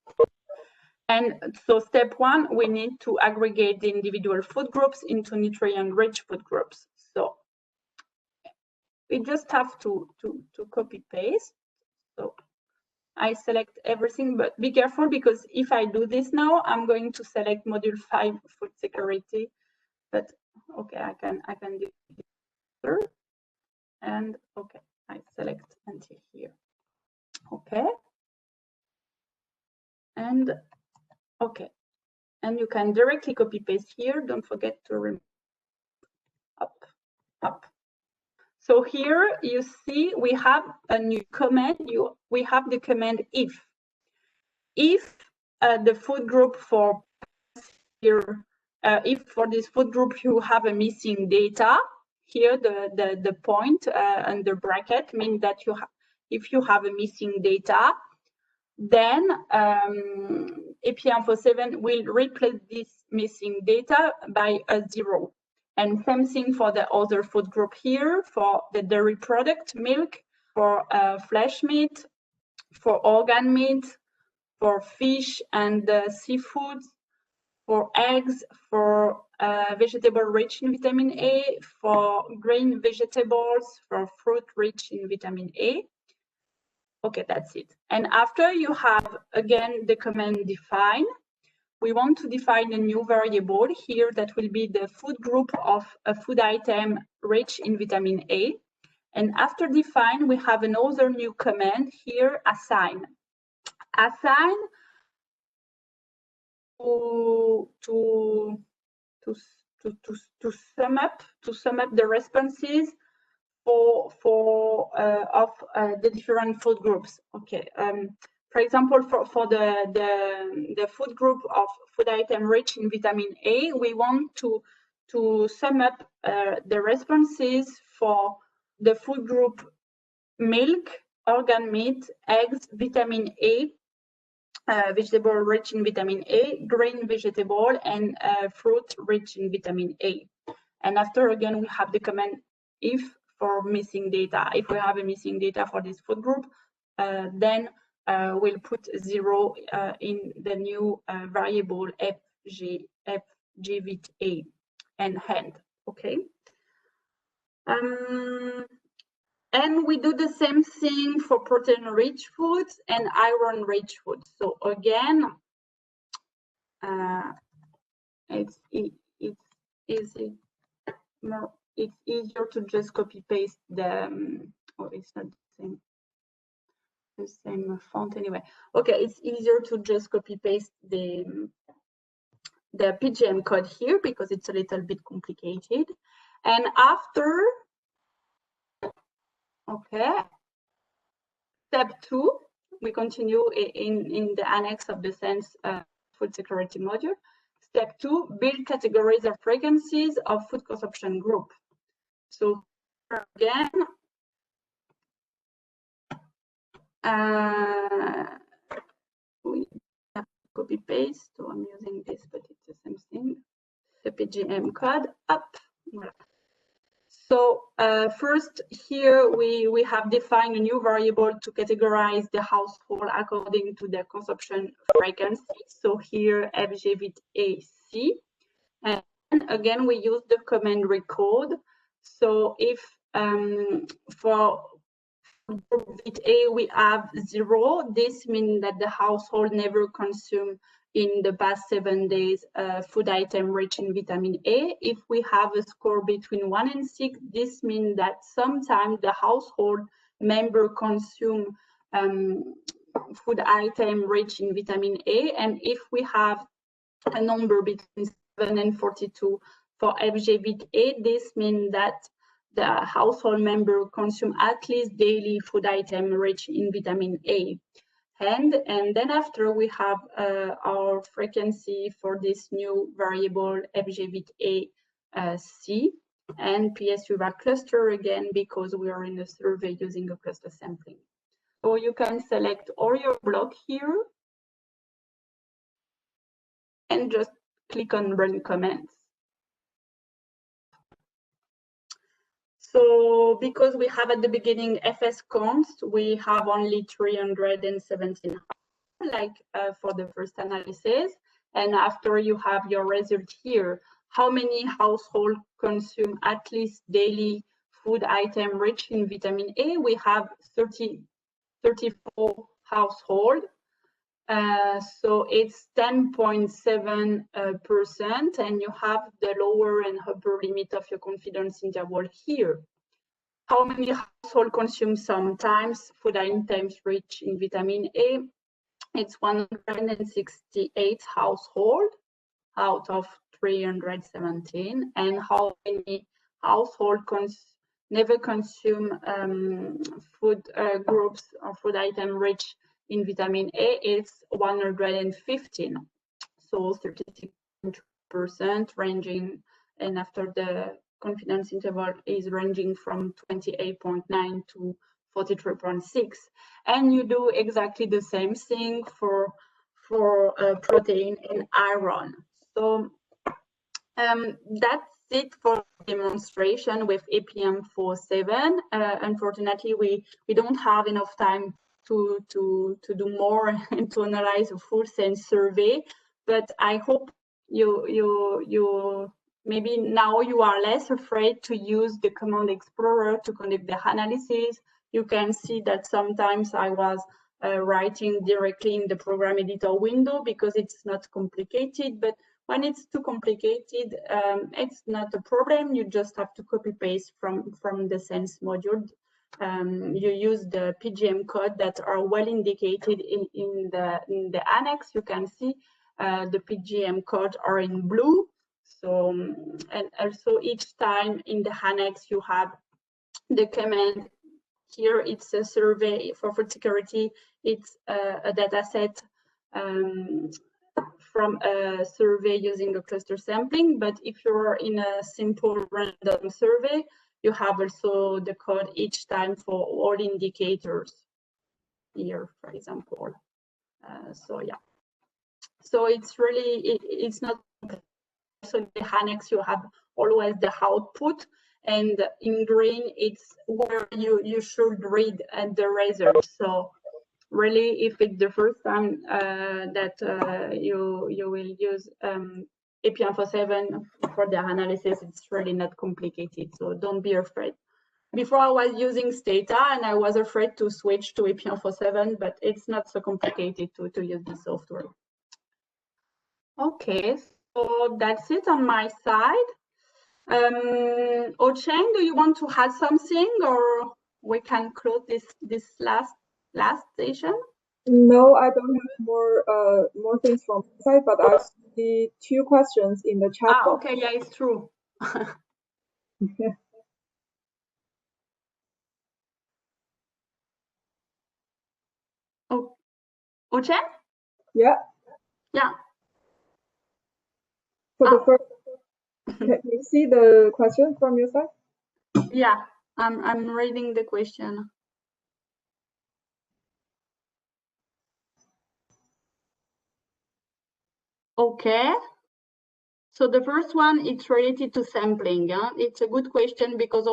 And so step 1, we need to aggregate the individual food groups into nutrient-rich food groups. So we just have to copy paste. So I select everything, but be careful, because if I do this now, I'm going to select module 5 food security. But okay, I can do it. And okay, I select until here. Okay. And okay, and you can directly copy paste here. Don't forget to remove up. So here you see we have a new command. We have the command if. If the food group for here, if for this food group you have a missing data, here the point under bracket means that if you have a missing data, then AP-Info7 will replace this missing data by a 0. And same thing for the other food group here, for the dairy product, milk, for flesh meat, for organ meat, for fish and seafood, for eggs, for vegetable rich in vitamin A, for green vegetables, for fruit rich in vitamin A. Okay, that's it. And after you have, again, the command define, we want to define a new variable here that will be the food group of a food item rich in vitamin A. And after define, we have another new command here, assign. Assign to sum up the responses of the different food groups. Okay. For example, for the food group of food item rich in vitamin A, we want to sum up the responses for the food group milk, organ meat, eggs, vitamin A, vegetable rich in vitamin A, green vegetable, and fruit rich in vitamin A. And after, again, we have the command if for missing data. If we have a missing data for this food group, then we'll put 0 in the new variable FGVA and hand. Okay. And we do the same thing for protein-rich foods and iron-rich foods. So again, it's easier to just copy paste the. Oh, it's not the same font anyway. Okay, it's easier to just copy paste the PGM code here because it's a little bit complicated. And after. Okay. Step 2, we continue in the annex of the SENS food security module. Step 2, build categories or frequencies of food consumption group. So again, we have copy paste. So I'm using this, but it's the same thing. The PGM code up. Voilà. So first here we have defined a new variable to categorize the household according to the consumption frequency. So here FGVAC, and again we use the command recode. So if for group VIT-A we have 0, this means that the household never consumed in the past 7 days food item rich in vitamin A. If we have a score between 1 and 6, this means that sometimes the household member consume food item rich in vitamin A. And if we have a number between 7 and 42 for FGVA, this means that the household member consume at least daily food item rich in vitamin A. And then after we have our frequency for this new variable FGVA C and PSU var cluster again because we are in a survey using a cluster sampling. So you can select all your block here and just click on run commands. So because we have at the beginning FS const, we have only 317 like for the first analysis. And after you have your result here, how many households consume at least daily food item rich in vitamin A? We have 34 households. So it's 10.7%, and you have the lower and upper limit of your confidence interval here. How many households consume sometimes food items rich in vitamin A? It's 168 households out of 317. And how many households never consume food groups or food item rich in vitamin A? It's 115. So 36% ranging, and after the confidence interval is ranging from 28.9 to 43.6. And you do exactly the same thing for protein and iron. So that's it for demonstration with APM47. Unfortunately, we don't have enough time to do more and to analyze a full SENS survey. But I hope you maybe now you are less afraid to use the Command Explorer to conduct the analysis. You can see that sometimes I was writing directly in the program editor window because it's not complicated, but when it's too complicated, it's not a problem. You just have to copy paste from the SENS module. You use the PGM code that are well indicated in the annex. You can see the PGM code are in blue. So, and also each time in the annex you have the command. Here it's a survey for food security. It's a data set from a survey using a cluster sampling. But if you're in a simple random survey, you have also the code each time for all indicators here, for example. So yeah, so it's really, it's not, so in the annex you have always the output, and in green it's where you should read the results. So really, if it's the first time that you will use APM47 for the analysis, it's really not complicated, so don't be afraid. Before I was using Stata and I was afraid to switch to APM47, but it's not so complicated to use the software. Okay, so that's it on my side. Ochen, do you want to add something, or we can close this last session? No, I don't have more things from my side, but I see 2 questions in the chat box. Okay, yeah, it's true. Oh, Ochen? Yeah. Yeah. For the first, can you see the question from your side? Yeah, I'm reading the question. Okay. So the first one, it's related to sampling. It's a good question because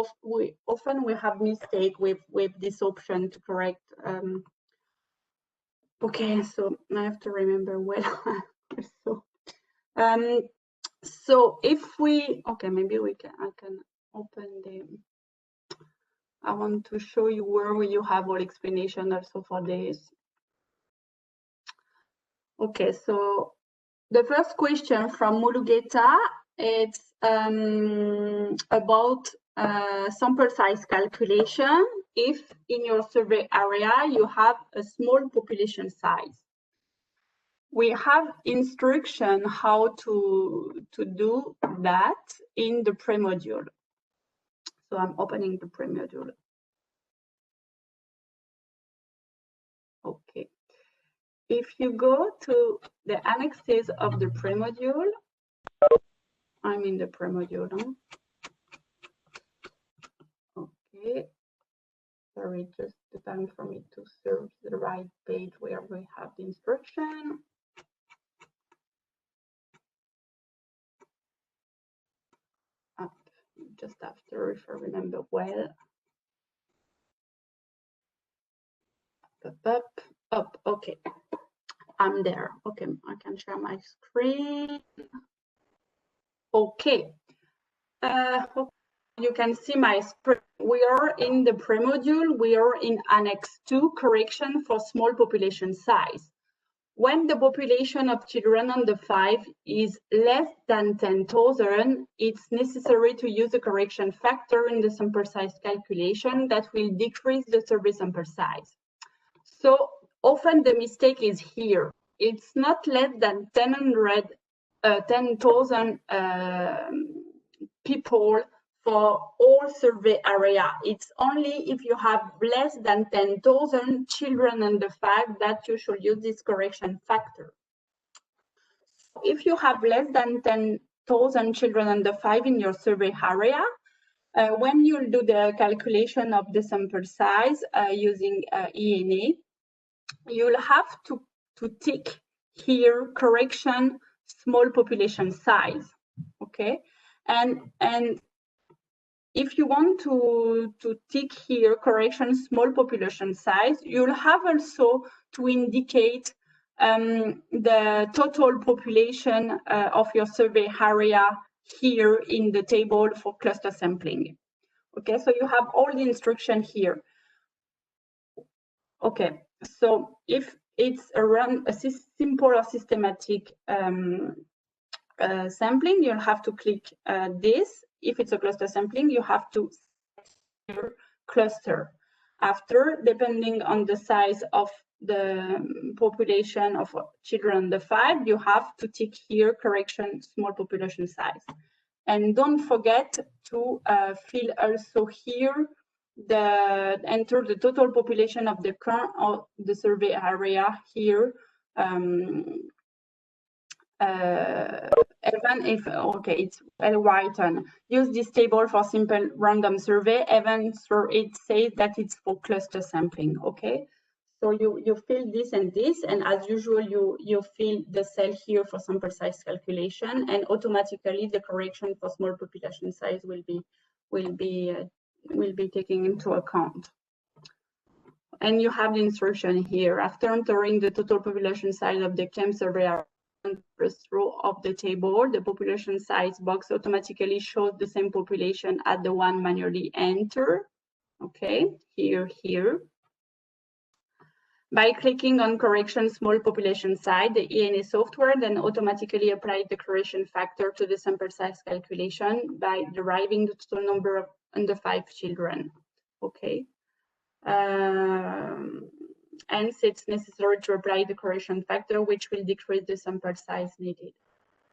often we have mistake with this option to correct. Okay, so I have to remember well. So if we, okay, maybe I can open the. I want to show you where you have all explanation also for this. Okay, so the first question from Mulugeta, it's about sample size calculation if in your survey area you have a small population size. We have instruction how to do that in the pre-module. So I'm opening the pre-module. Okay. If you go to the annexes of the pre-module, I'm in the pre-module. Okay. Sorry, just the time for me to search the right page where we have the instruction. Up, just after, if I remember well. Up, okay. I'm there. Okay, I can share my screen. Okay. You can see my screen. We are in the pre-module. We are in Annex 2, correction for small population size. When the population of children under 5 is less than 10,000, it's necessary to use a correction factor in the sample size calculation that will decrease the survey sample size. So often the mistake is here. It's not less than 10,000 people for all survey area. It's only if you have less than 10,000 children under 5 that you should use this correction factor. If you have less than 10,000 children under 5 in your survey area, when you do the calculation of the sample size using ENA, you'll have to tick here correction small population size, okay? And if you want to tick here correction small population size, you'll have also to indicate the total population of your survey area here in the table for cluster sampling. Okay, so you have all the instruction here. Okay, so if it's a simple or systematic sampling, you'll have to click this. If it's a cluster sampling, you have to set your cluster. After, depending on the size of the population of children under 5, you have to tick here correction small population size. And don't forget to fill also here enter the total population of the current or the survey area here. Even if, okay, it's whiten. Use this table for simple random survey, even so it says that it's for cluster sampling, okay? So you fill this, and as usual, you fill the cell here for sample size calculation, and automatically the correction for small population size will be taken into account. And you have the instruction here. After entering the total population size of the claim survey area, first row of the table, the population size box automatically shows the same population as the one manually entered. Okay, here. By clicking on correction small population size, the ENA software then automatically applies the correction factor to the sample size calculation by deriving the total number of under 5 children. Okay. Hence, it's necessary to apply the correction factor, which will decrease the sample size needed.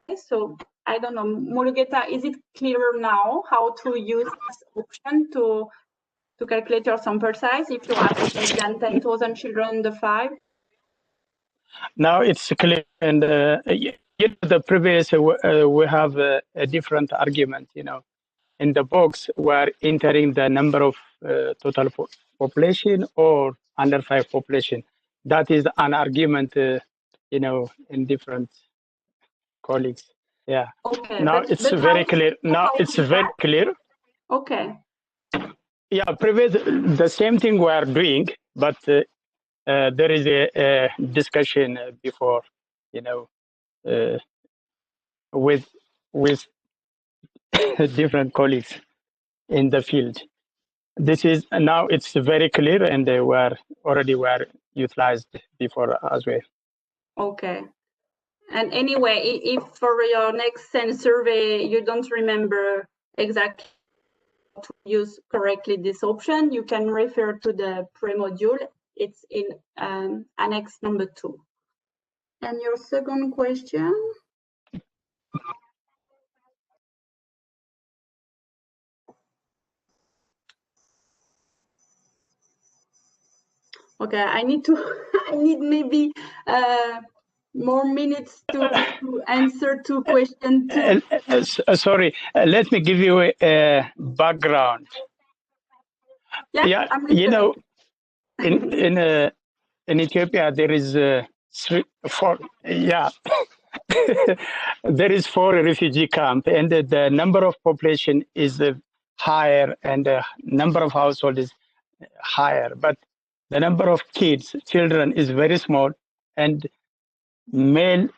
Okay, so I don't know, Mulugeta, is it clearer now how to use this option to calculate your sample size if you have less than 10,000 children under 5? Now it's clear, and the previous we have a different argument. In the box we're entering the number of total population or under 5 population. That is an argument, in different colleagues. Yeah. Okay. Now it's very clear. Now it's very clear. Okay. Yeah, previous the same thing we are doing, but there is a discussion before, with different colleagues in the field. This is now it's very clear, and they were utilized before as well. Okay. And anyway, if for your next SENS survey you don't remember exactly how to use correctly this option, you can refer to the pre-module. It's in annex number 2. And your second question? Okay, I need maybe more minutes to answer to question 2. Sorry, let me give you a background. Yeah, in Ethiopia there is 4. Yeah, there is 4 refugee camps, and the number of population is higher, and the number of households is higher, but the number of children is very small, and male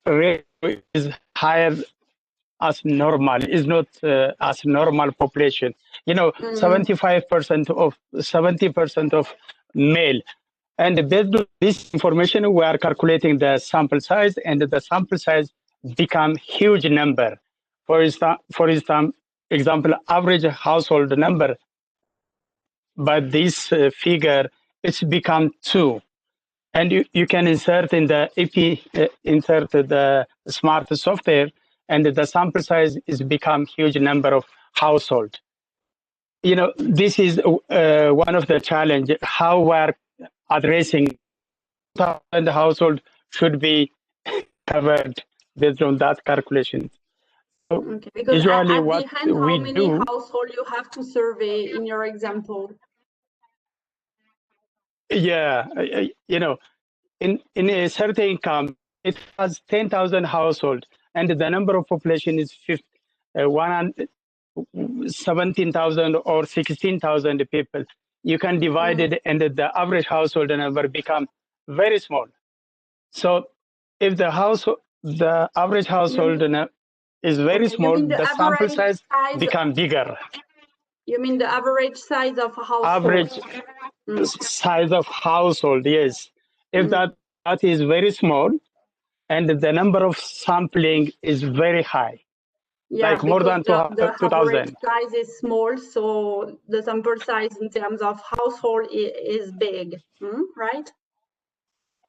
rate is higher as normal, is not as normal population. 70% of male. And based on this information, we are calculating the sample size, and the sample size become huge number. For example, average household number, but this figure, it's become 2. And you can insert in the insert the smart software, and the sample size is become huge number of household. This is one of the challenge, how we're addressing the household should be covered based on that calculation. So okay, because usually at what the end, we how many do, households you have to survey in your example? Yeah, in a certain camp, it has 10,000 households, and the number of population is 17,000 or 16,000 people, you can divide it, and the average household number become very small. So if the average household is very small, the sample size become bigger. You mean the average size of a household? Average size of household, yes. If that is very small, and the number of sampling is very high, like more than 2,000. The average size is small, so the sample size in terms of household is big, right?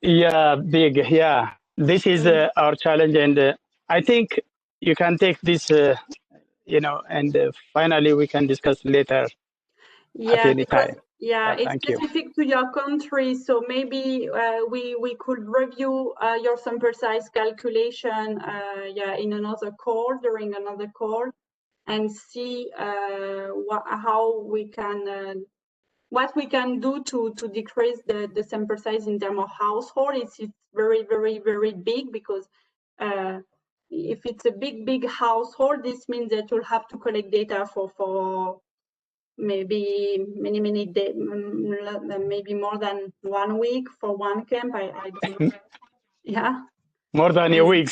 Yeah, big. Yeah, this is our challenge, and I think you can take this, and finally we can discuss later. Yeah, at any because time. it's specific to your country, so maybe we could review your sample size calculation in another call, during another call, and see what we can do to decrease the sample size in terms of household. It's very, very, very big, because if it's a big household, this means that you'll have to collect data for maybe many days, maybe more than 1 week for one camp. I don't know. Yeah. More than a week.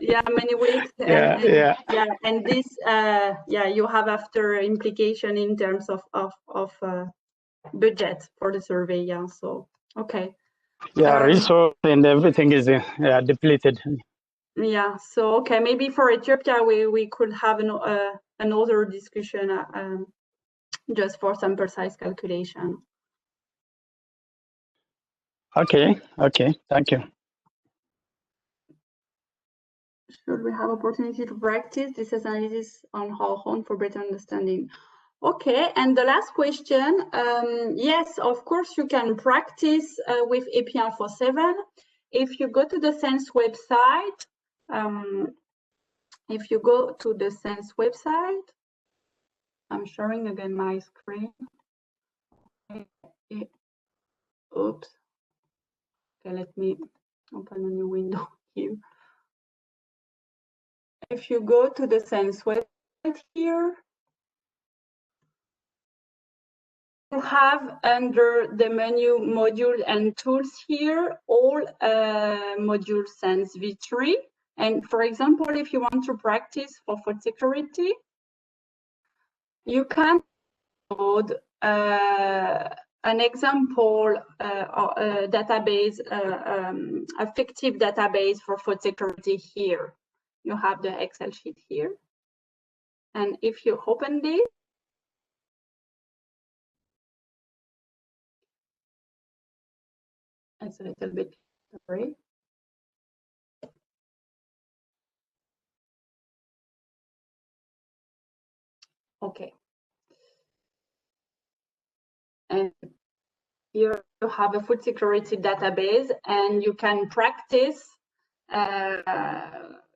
Yeah, many weeks. And this, you have after implication in terms of budget for the survey. Yeah. So okay. Yeah, resource and everything is depleted. Yeah. So okay, maybe for Ethiopia we could have another discussion. Just for sample size calculation. Okay, thank you. Should we have opportunity to practice this analysis on our own for better understanding? Okay, and the last question, yes, of course you can practice with AP147. If you go to the SENS website, I'm sharing again my screen. Oops. Okay, let me open a new window here. If you go to the SENS website here, you have under the menu module and tools here, all module SENS V3. And for example, if you want to practice for food security, you can load an example database, a fictive database for food security here. You have the Excel sheet here. And if you open this, it's a little bit blurry. Okay. And here you have a food security database, and you can practice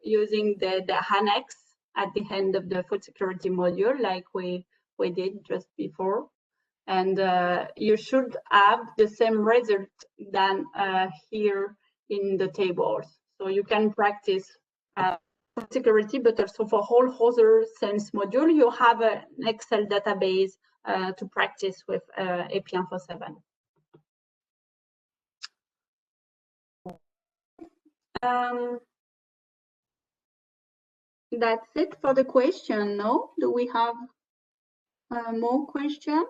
using the annex at the end of the food security module, like we did just before. And you should have the same result than here in the tables. So you can practice food security, but also for all other SENS module, you have an Excel database to practice with AP147. That's it for the question. No? Do we have more questions?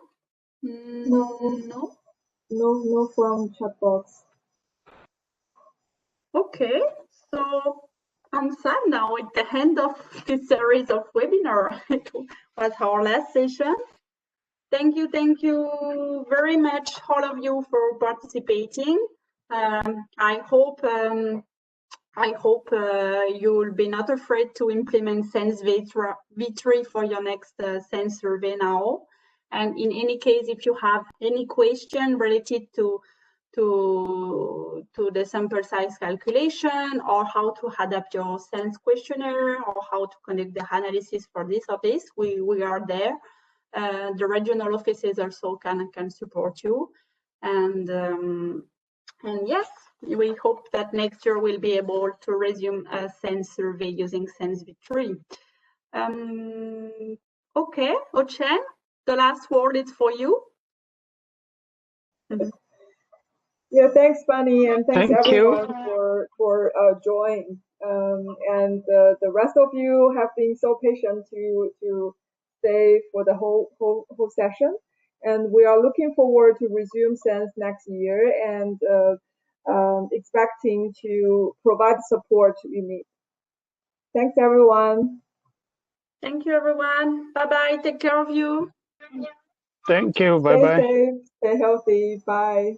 No from chat box. Okay, so I'm sad now at the end of this series of webinar. It was our last session. Thank you very much, all of you, for participating. I hope you will be not afraid to implement SENS V3 for your next SENS survey now. And in any case, if you have any question related to the sample size calculation, or how to adapt your SENS questionnaire, or how to conduct the analysis for this or this, we are there. The regional offices also can support you. And yes, we hope that next year we'll be able to resume a SENS survey using SENS V3. Okay, Ochen, the last word is for you. Yeah, thanks, Bunny, and thanks Thank you. everyone for joining. And the rest of you have been so patient to stay for the whole session. And we are looking forward to resume SENS next year and expecting to provide support you need. Thanks, everyone. Thank you, everyone. Bye-bye. Take care of you. Thank you. Stay Bye-bye. safe, stay healthy. Bye.